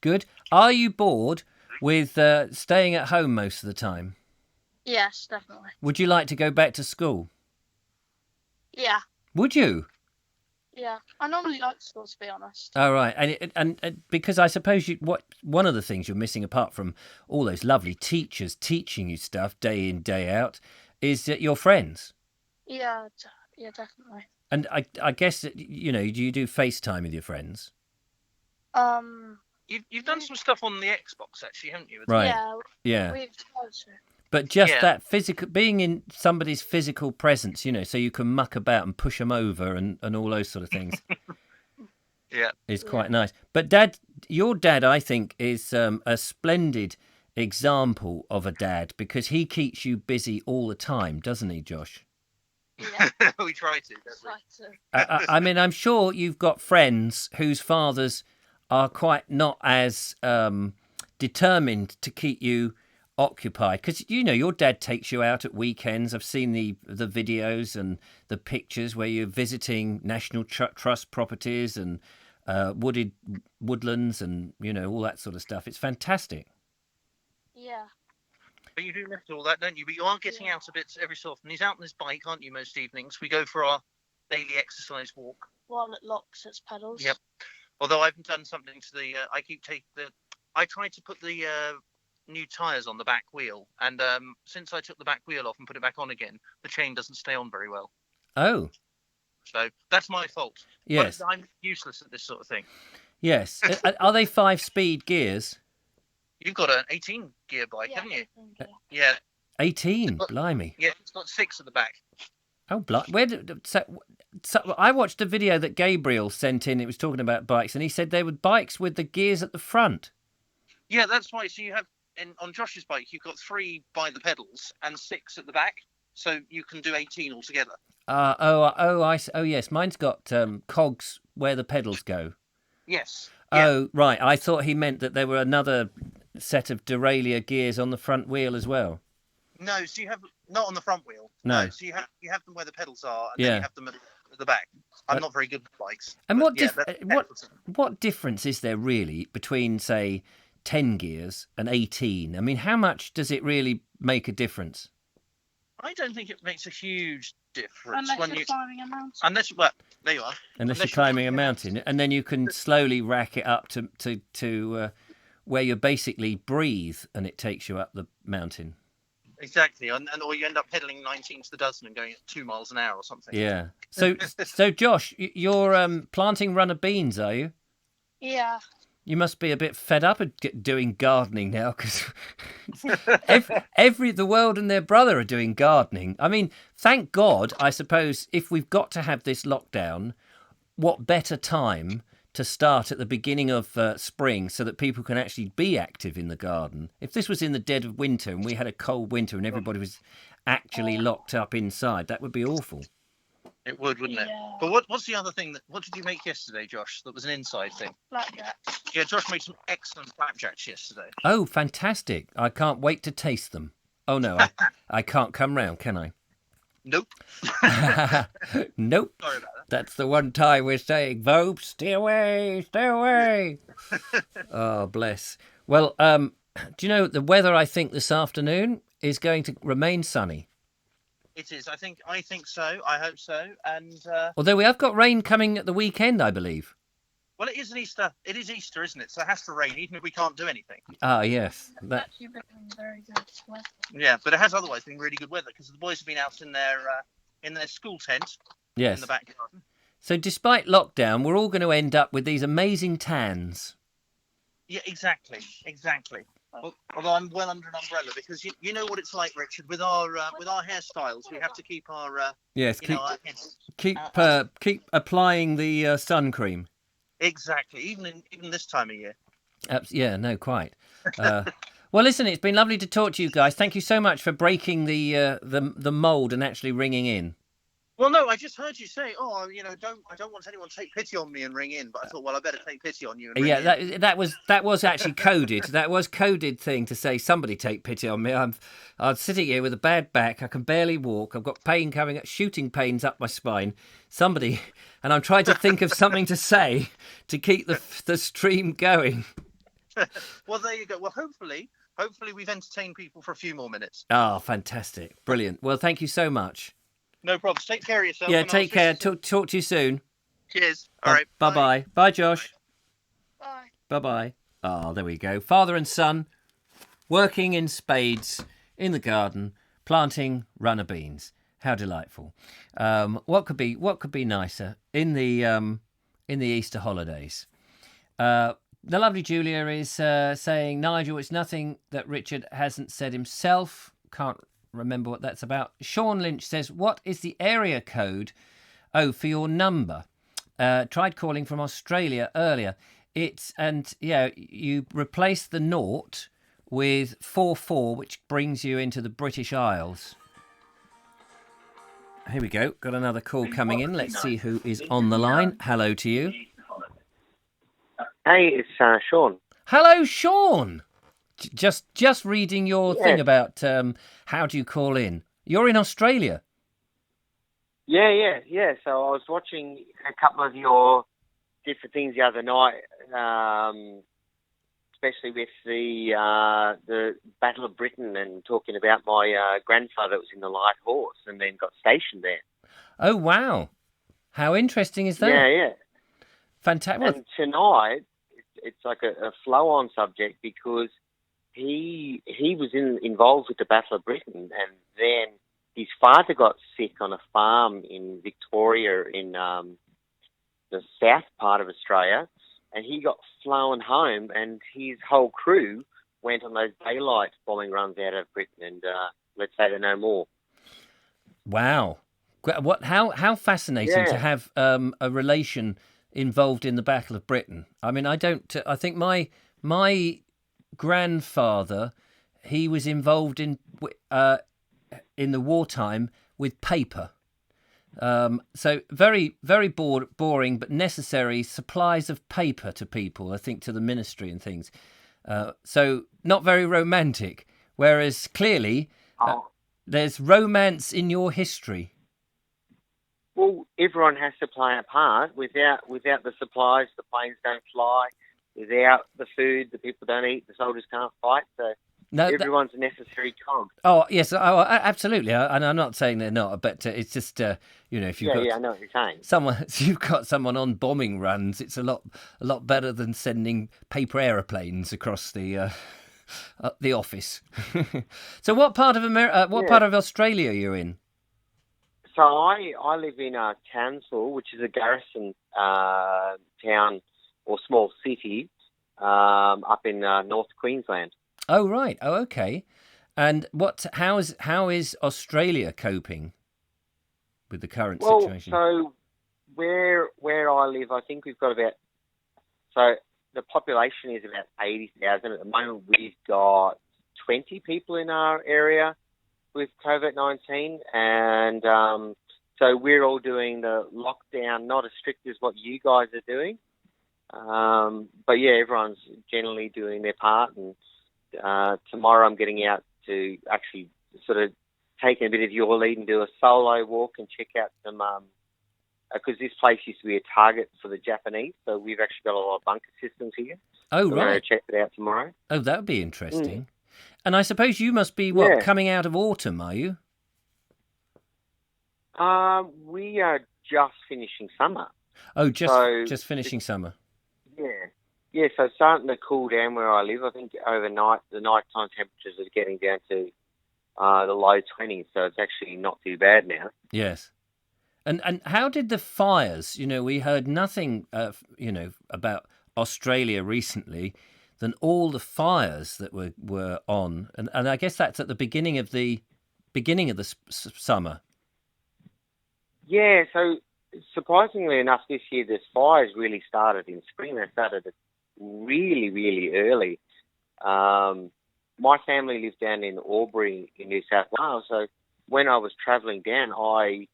Good. Are you bored with staying at home most of the time? Yes, definitely. Would you like to go back to school? Yeah. Would you? Yeah. I normally like school, to be honest. Oh, right. And because I suppose one of the things you're missing apart from all those lovely teachers teaching you stuff day in day out is your friends. Yeah. Yeah, definitely. And I guess that, you know, do you do FaceTime with your friends? You've done some stuff on the Xbox actually, haven't you? Right. Yeah. Yeah. We've tried to. But just Yeah. that physical, being in somebody's physical presence, you know, so you can muck about and push them over and all those sort of things. Yeah. Is quite nice. But your dad, I think, is a splendid example of a dad because he keeps you busy all the time, doesn't he, Josh? Yeah. We try to. Try to. I mean, I'm sure you've got friends whose fathers are quite not as determined to keep you occupied because you know your dad takes you out at weekends. I've seen the videos and the pictures where you're visiting National Trust properties and woodlands and you know all that sort of stuff. It's fantastic. Yeah. But you do miss all that, don't you? But you are getting out a bit every so often. He's out on his bike, aren't you, most evenings? We go for our daily exercise walk. While it locks its pedals. Yep. Although I've done something to the, I tried to put the new tyres on the back wheel, and since I took the back wheel off and put it back on again, the chain doesn't stay on very well. Oh. So that's my fault. Yes. But I'm useless at this sort of thing. Yes. Are they 5-speed gears? You've got an 18 gear bike, Yeah, haven't you? yeah. Yeah. 18. Blimey. Yeah, it's got 6 at the back. Oh, so I watched a video that Gabriel sent in. It was talking about bikes, and he said they were bikes with the gears at the front. Yeah, that's right. So you have on Josh's bike, you've got 3 by the pedals and 6 at the back, so you can do 18 altogether. Oh, yes. Mine's got cogs where the pedals go. Yes. Yeah. Oh, right. I thought he meant that there were another set of derailleur gears on the front wheel as well. No, so you have not on the front wheel. No. So you have them where the pedals are, and Yeah. then you have them at the back. I'm not very good with bikes. And but yeah, what difference is there really between, say, 10 gears and 18? I mean, how much does it really make a difference? I don't think it makes a huge difference Unless when you're you, climbing a mountain. well, there you are. Unless you're climbing a mountain, and then you can slowly rack it up to where you basically breathe, and it takes you up the mountain. Exactly, and or you end up pedaling 19 to the dozen and going at 2 miles an hour or something. Yeah. So Josh, you're planting runner beans, are you? Yeah. You must be a bit fed up of doing gardening now, because the world and their brother are doing gardening. I mean, thank God, I suppose, if we've got to have this lockdown, what better time to start at the beginning of spring so that people can actually be active in the garden? If this was in the dead of winter and we had a cold winter and everybody was actually locked up inside, that would be awful. It would, wouldn't it? Yeah. But what's the other thing? What did you make yesterday, Josh? That was an inside thing. Blackjacks. Yeah, Josh made some excellent flapjacks yesterday. Oh, fantastic. I can't wait to taste them. Oh, no, I can't come round, can I? Nope. Nope. Sorry about that. That's the one time we're saying, Vope, stay away, stay away. Oh, bless. Well, do you know, the weather, I think, this afternoon is going to remain sunny. It is. I think so. I hope so. And Although we have got rain coming at the weekend, I believe. well, it is Easter. It is Easter, isn't it? So it has to rain, even if we can't do anything. Ah, yes. It's actually been very good weather. Yeah, but it has otherwise been really good weather because the boys have been out in their school tent Yes. in the back garden. So despite lockdown, we're all going to end up with these amazing tans. Yeah, exactly. Although I'm well under an umbrella because you know what it's like, Richard. With our hairstyles, we have to keep our Yes, our heads. keep applying the sun cream. Exactly. Even this time of year. Yeah, no, quite. Well, listen, it's been lovely to talk to you guys. Thank you so much for breaking the mould and actually ringing in. Well, no, I just heard you say, "Oh, I don't want anyone to take pity on me and ring in." But I thought, well, I better take pity on you. And ring in. that was actually coded. That was coded thing to say somebody take pity on me. I'm sitting here with a bad back. I can barely walk. I've got pain coming, shooting pains up my spine. Somebody, and I'm trying to think of something to say to keep the stream going. Well, there you go. Well, hopefully we've entertained people for a few more minutes. Oh, fantastic, brilliant. Well, thank you so much. No problems. Take care of yourself. Yeah, take care. Talk to you soon. Cheers. All right. Bye-bye. Bye, Josh. Bye. Bye-bye. Oh, there we go. Father and son working in spades in the garden, planting runner beans. How delightful. What could be nicer in the Easter holidays? The lovely Julia is saying, Nigel, it's nothing that Richard hasn't said himself. Can't remember what that's about. Sean Lynch says, what is the area code? Oh, for your number. Tried calling from Australia earlier. You replace the naught with 44, which brings you into the British Isles. Here we go. Got another call coming in. Let's see who is on the line. Hello to you. Hey, it's Sean. Hello, Sean. Just reading your thing about how do you call in. You're in Australia. Yeah. So I was watching a couple of your different things the other night, especially with the Battle of Britain and talking about my grandfather that was in the Light Horse and then got stationed there. Oh, wow. How interesting is that? Yeah. Fantastic. And tonight, it's like a flow-on subject because he was involved with the Battle of Britain, and then his father got sick on a farm in Victoria in the south part of Australia, and he got flown home, and his whole crew went on those daylight bombing runs out of Britain, and let's say they're no more. Wow. How fascinating to have a relation involved in the Battle of Britain. I mean, I think my grandfather, he was involved in the wartime with paper. So very, very boring but necessary supplies of paper to people, I think, to the ministry and things. So not very romantic, whereas clearly there's romance in your history. Well, everyone has to play a part. Without the supplies, the planes don't fly. Without the food, the people don't eat. The soldiers can't fight. So No, everyone's a necessary cog. oh yes, absolutely, and I'm not saying they're not, but it's just if you've got I know what you're saying. someone, if you've got someone on bombing runs, it's a lot better than sending paper aeroplanes across the office. So, what part of part of Australia are you in? So I live in Townsville, which is a garrison town or small city up in North Queensland. Oh right. Oh okay. And how is Australia coping with the current situation? So where I live, I think we've got the population is about 80,000 at the moment. We've got 20 people in our area with COVID-19, and so we're all doing the lockdown, not as strict as what you guys are doing. But yeah, everyone's generally doing their part, and tomorrow I'm getting out to actually sort of take a bit of your lead and do a solo walk and check out some, because this place used to be a target for the Japanese, so we've actually got a lot of bunker systems here. Oh, so right. We're going to check it out tomorrow. Oh, that would be interesting. And I suppose you must be, coming out of autumn, are you? We are just finishing summer. Oh, just finishing summer. Yeah, so it's starting to cool down where I live. I think overnight, the nighttime temperatures are getting down to the low 20s, so it's actually not too bad now. Yes. And how did the fires, we heard nothing, about Australia recently than all the fires that were on. And I guess that's at the beginning of the summer. Yeah, so surprisingly enough, this year the fires really started in spring. They started really, really early. My family lives down in Albury in New South Wales, so when I was travelling down, I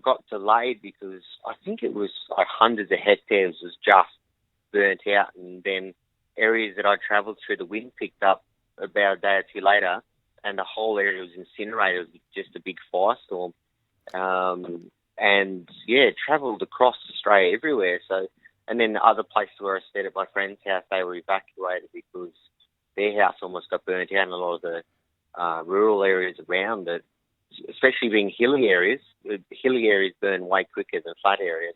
got delayed because I think it was like hundreds of hectares was just burnt out, and then areas that I travelled through, the wind picked up about a day or two later, and the whole area was incinerated. It was just a big firestorm. And yeah, travelled across Australia everywhere. So, and then the other places where I stayed at my friend's house, they were evacuated because their house almost got burnt out, and a lot of the rural areas around it, especially being hilly areas burn way quicker than flat areas.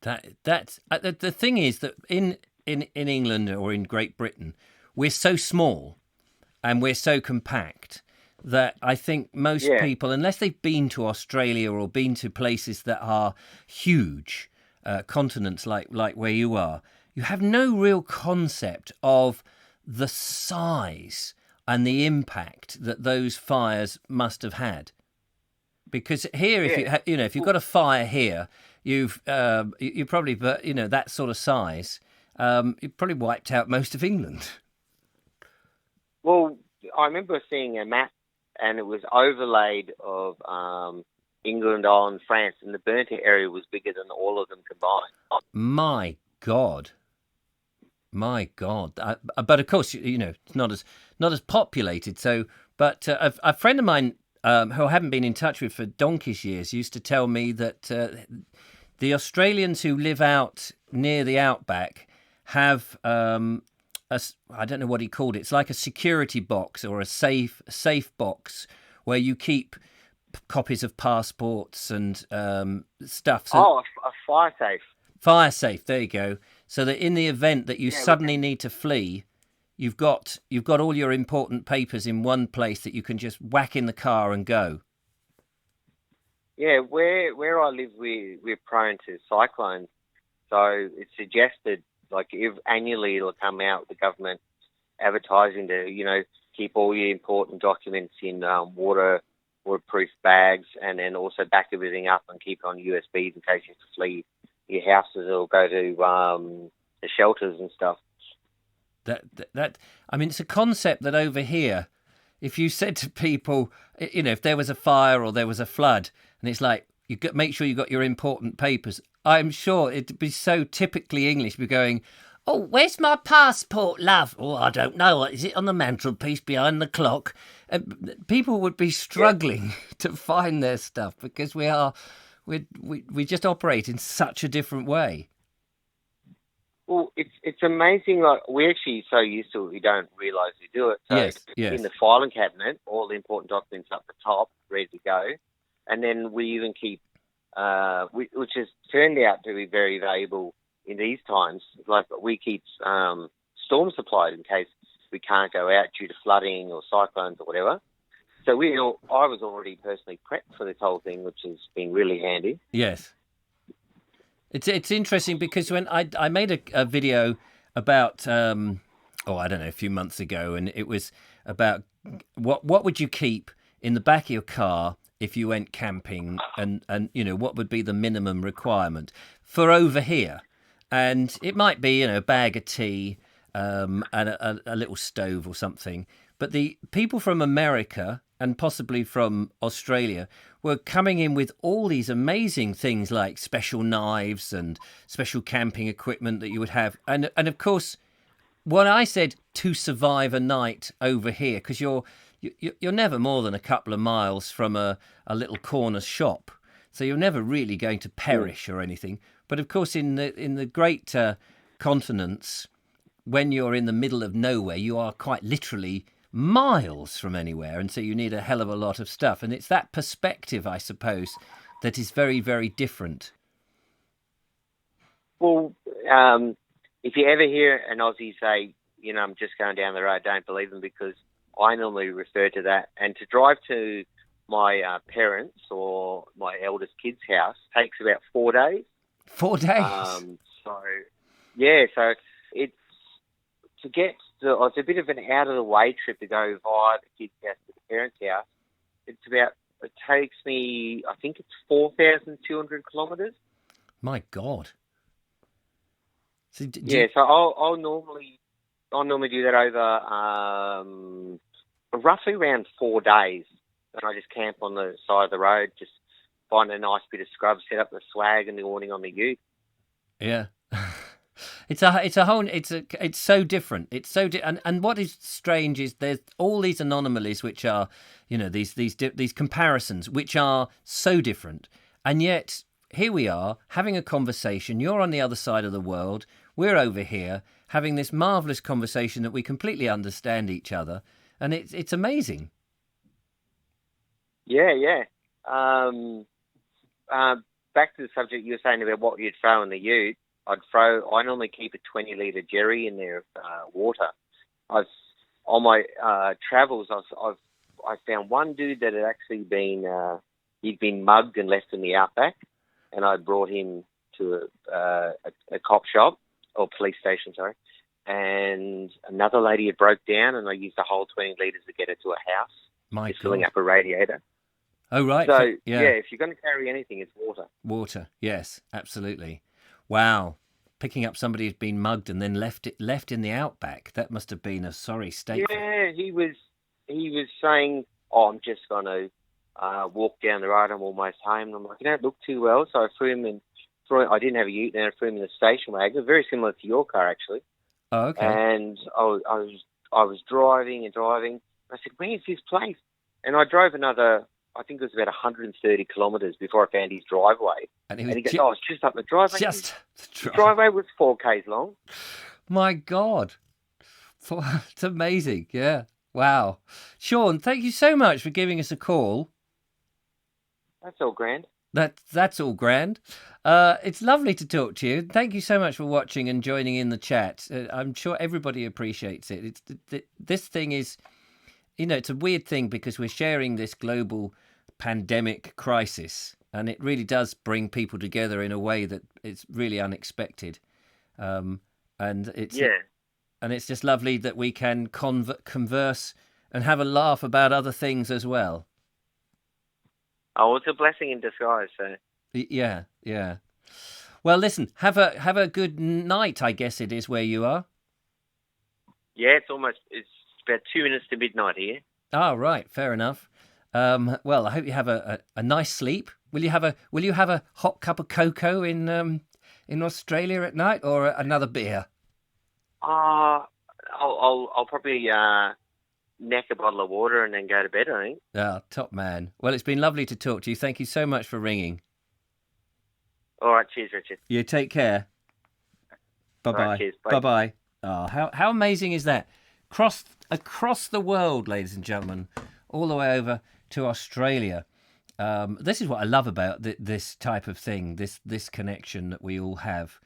That's the thing is that in England or in Great Britain, we're so small and we're so compact that I think most people, unless they've been to Australia or been to places that are huge continents like where you are, you have no real concept of the size and the impact that those fires must have had. Because here, if you've got a fire here, you probably, that sort of size, you probably wiped out most of England. Well, I remember seeing a map, and it was overlaid of England, Ireland, France, and the burnt area was bigger than all of them combined. My God. But of course, it's not as populated. So, but a friend of mine who I haven't been in touch with for donkey's years used to tell me that the Australians who live out near the outback have I don't know what he called it. It's like a security box or a safe box where you keep copies of passports and stuff. So, a fire safe. Fire safe. There you go. So that in the event that you suddenly need to flee, you've got all your important papers in one place that you can just whack in the car and go. Yeah, where I live, we're prone to cyclones, so it's suggested like if annually it'll come out the government advertising to keep all your important documents in waterproof bags, and then also back everything up and keep it on USBs in case you have to flee your houses or go to the shelters and stuff. That I mean, it's a concept that over here, if you said to people, if there was a fire or there was a flood, and it's like make sure you got your important papers, I'm sure it'd be so typically English. Be going, oh, where's my passport, love? Oh, I don't know. Is it on the mantelpiece behind the clock? And people would be struggling to find their stuff because we just operate in such a different way. Well, it's amazing. Like we're actually so used to it, we don't realise we do it. So Yes, yes. in the filing cabinet, all the important documents up the top, ready to go, and then we even keep, which has turned out to be very valuable in these times. Like we keep storm supplies in case we can't go out due to flooding or cyclones or whatever. So I was already personally prepped for this whole thing, which has been really handy. Yes. It's interesting because when I made a video about I don't know, a few months ago, and it was about what would you keep in the back of your car if you went camping, and what would be the minimum requirement for over here, and it might be a bag of tea, and a little stove or something. But the people from America and possibly from Australia were coming in with all these amazing things like special knives and special camping equipment that you would have. And of course, when I said to survive a night over here, because you're never more than a couple of miles from a little corner shop, so you're never really going to perish or anything. But of course, in the great continents, when you're in the middle of nowhere, you are quite literally miles from anywhere, and so you need a hell of a lot of stuff. And it's that perspective, I suppose, that is very, very different. Well, if you ever hear an Aussie say, I'm just going down the road, don't believe them, because I normally refer to that. And to drive to my parents or my eldest kid's house takes about 4 days. 4 days? So it's to get it's a bit of an out-of-the-way trip to go via the kid's house to the parents' house. It takes me, I think it's 4,200 kilometres. My God. So so I'll normally do that over roughly around 4 days. And I just camp on the side of the road, just find a nice bit of scrub, set up the swag and the awning on the ute. Yeah. It's so different. It's so and what is strange is there's all these anomalies which are, these comparisons which are so different, and yet here we are having a conversation. You're on the other side of the world. We're over here having this marvelous conversation that we completely understand each other, and it's amazing. Yeah. Back to the subject you were saying about what you'd throw in the ute. I normally keep a 20-litre jerry in there of water. On my travels, I found one dude that had actually he'd been mugged and left in the outback, and I brought him to a cop shop, or police station, sorry. And another lady had broke down, and I used the whole 20 litres to get her to a house, filling up a radiator. Oh, right. So, yeah, if you're going to carry anything, it's water. Water, yes, absolutely. Wow. Picking up somebody who's been mugged and then left in the outback. That must have been a sorry state. Yeah, he was saying, I'm just going to walk down the road, I'm almost home. And I'm like, you don't look too well. So I threw him I didn't have a ute, and I threw him in the station wagon, very similar to your car, actually. Oh, okay. And I was driving. I said, where's this place? And I drove another, I think it was about 130 kilometres before I found his driveway. And he goes, it's just up the driveway. The driveway was 4 k's long. My God. It's amazing. Yeah. Wow. Sean, thank you so much for giving us a call. That's all grand. That's all grand. It's lovely to talk to you. Thank you so much for watching and joining in the chat. I'm sure everybody appreciates it. This thing is, it's a weird thing because we're sharing this global pandemic crisis, and it really does bring people together in a way that it's really unexpected. And it's just lovely that we can converse and have a laugh about other things as well. Oh, it's a blessing in disguise. So. Yeah. Well, listen, have a good night, I guess it is where you are. Yeah, it's about 2 minutes to midnight here. Oh, right, fair enough. Well, I hope you have a nice sleep. Will you have a hot cup of cocoa in Australia at night, or another beer? I'll probably neck a bottle of water and then go to bed, I think. Ah, top man. Well, it's been lovely to talk to you. Thank you so much for ringing. All right, cheers, Richard. You take care. Bye-bye. Right, cheers. Bye. Bye-bye. Oh, how amazing is that? Across the world, ladies and gentlemen, all the way over to Australia. This is what I love about this type of thing, this connection that we all have.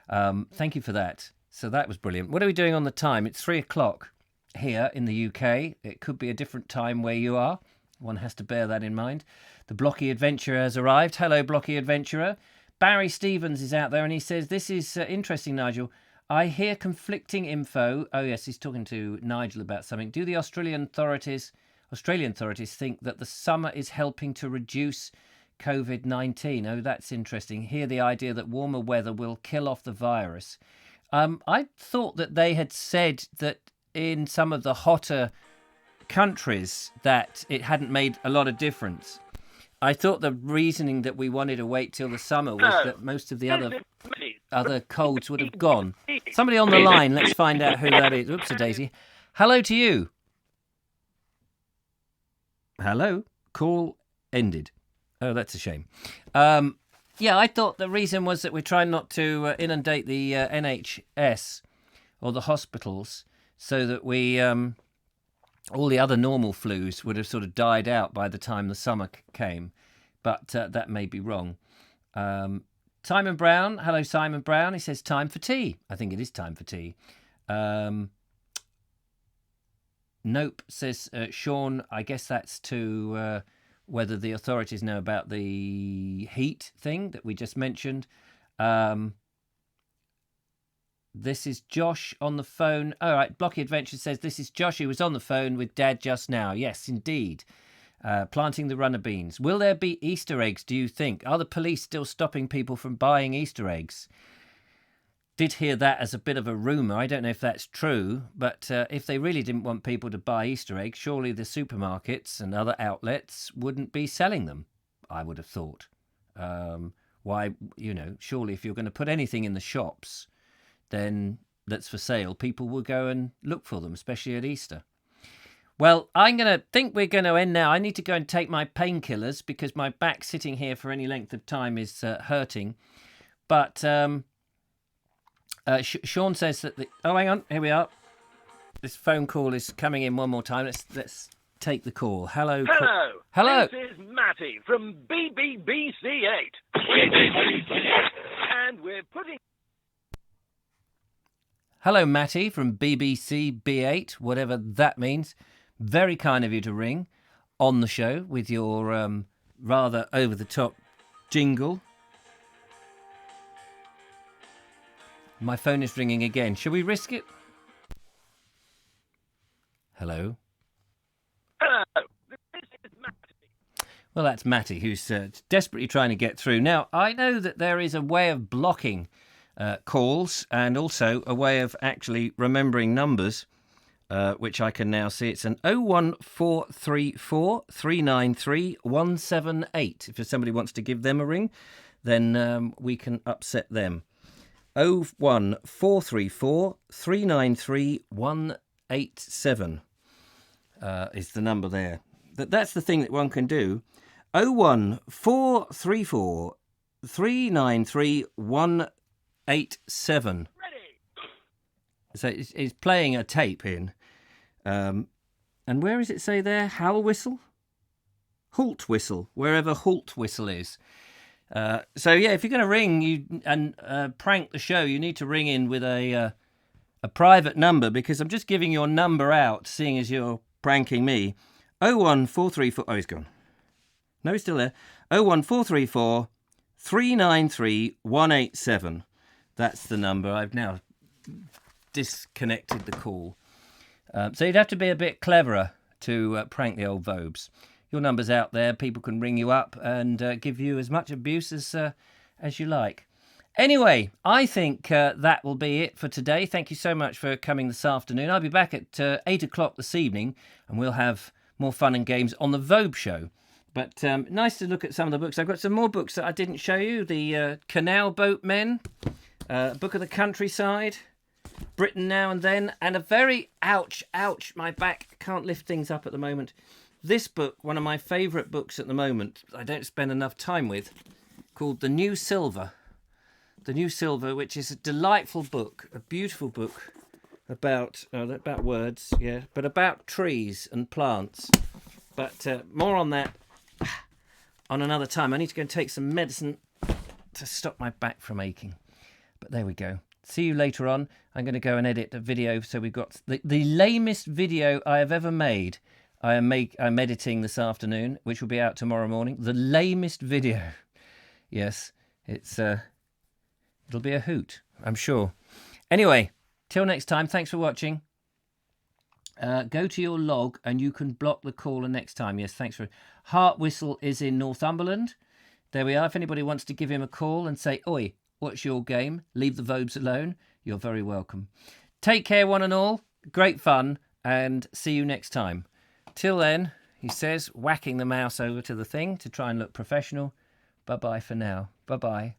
Thank you for that. So that was brilliant. What are we doing on the time? It's 3:00 here in the UK. It could be a different time where you are. One has to bear that in mind. The Blocky Adventurer has arrived. Hello, Blocky Adventurer. Barry Stevens is out there and he says, this is interesting, Nigel. I hear conflicting info. Oh, yes, he's talking to Nigel about something. Do the Australian authorities think that the summer is helping to reduce COVID-19? Oh, that's interesting. Hear the idea that warmer weather will kill off the virus. I thought that they had said that in some of the hotter countries that it hadn't made a lot of difference. I thought the reasoning that we wanted to wait till the summer was that most of the other colds would have gone. Somebody on the line, let's find out who that is. Oops, a daisy. Hello to you. Hello? Call ended. Oh, that's a shame. Yeah, I thought the reason was that we're trying not to inundate the NHS or the hospitals so that we... all the other normal flus would have sort of died out by the time the summer came. But that may be wrong. Simon Brown. Hello, Simon Brown. He says, time for tea. I think it is time for tea. Nope, says Sean. I guess that's to whether the authorities know about the heat thing that we just mentioned. This is Josh on the phone. All right, Blocky Adventure says, this is Josh who was on the phone with Dad just now. Yes, indeed. Planting the runner beans. Will there be Easter eggs, do you think? Are the police still stopping people from buying Easter eggs? Did hear that as a bit of a rumour. I don't know if that's true, but if they really didn't want people to buy Easter eggs, surely the supermarkets and other outlets wouldn't be selling them, I would have thought. Why, surely if you're going to put anything in the shops, then that's for sale, people will go and look for them, especially at Easter. Well, we're going to end now. I need to go and take my painkillers because my back sitting here for any length of time is hurting. But Sean says that oh, hang on, here we are. This phone call is coming in one more time. Let's take the call. Hello. Hello. This is Matty from BBBC8. And we're putting... Hello, Matty from BBC B8, whatever that means. Very kind of you to ring on the show with your rather over-the-top jingle. My phone is ringing again. Shall we risk it? Hello? Hello, this is Matty. Well, that's Matty, who's desperately trying to get through. Now, I know that there is a way of blocking calls and also a way of actually remembering numbers, which I can now see. It's an 01434 393 178. If somebody wants to give them a ring, then we can upset them. 01434 393 187 is the number there. That's the thing that one can do. 01434 393 187. So it's playing a tape in. And where does it say there? Howl whistle? Halt whistle, wherever halt whistle is. So yeah, if you're going to ring and prank the show, you need to ring in with a private number, because I'm just giving your number out, seeing as you're pranking me. 01434. Oh, he's gone. No, he's still there. 01434 393 187. That's the number. I've now disconnected the call. So you'd have to be a bit cleverer to prank the old Vobes. Your number's out there. People can ring you up and give you as much abuse as you like. Anyway, I think that will be it for today. Thank you so much for coming this afternoon. I'll be back at 8 o'clock this evening, and we'll have more fun and games on the Vobe Show. But nice to look at some of the books. I've got some more books that I didn't show you. The Canal Boat Men, Book of the Countryside, Britain Now and Then, and a very, ouch, my back, I can't lift things up at the moment. This book, one of my favourite books at the moment, I don't spend enough time with, called The New Silver. The New Silver, which is a delightful book, a beautiful book about words, yeah, but about trees and plants. But more on that on another time. I need to go and take some medicine to stop my back from aching. But there we go. See you later on. I'm going to go and edit a video. So we've got the lamest video I have ever made. I'm editing this afternoon, which will be out tomorrow morning. The lamest video. Yes, it'll be a hoot, I'm sure. Anyway, till next time. Thanks for watching. Go to your log and you can block the caller next time. Yes, thanks for... Heart Whistle is in Northumberland. There we are. If anybody wants to give him a call and say, oi, what's your game? Leave the Vobes alone. You're very welcome. Take care, one and all. Great fun. And see you next time. Till then, he says, whacking the mouse over to the thing to try and look professional. Bye-bye for now. Bye-bye.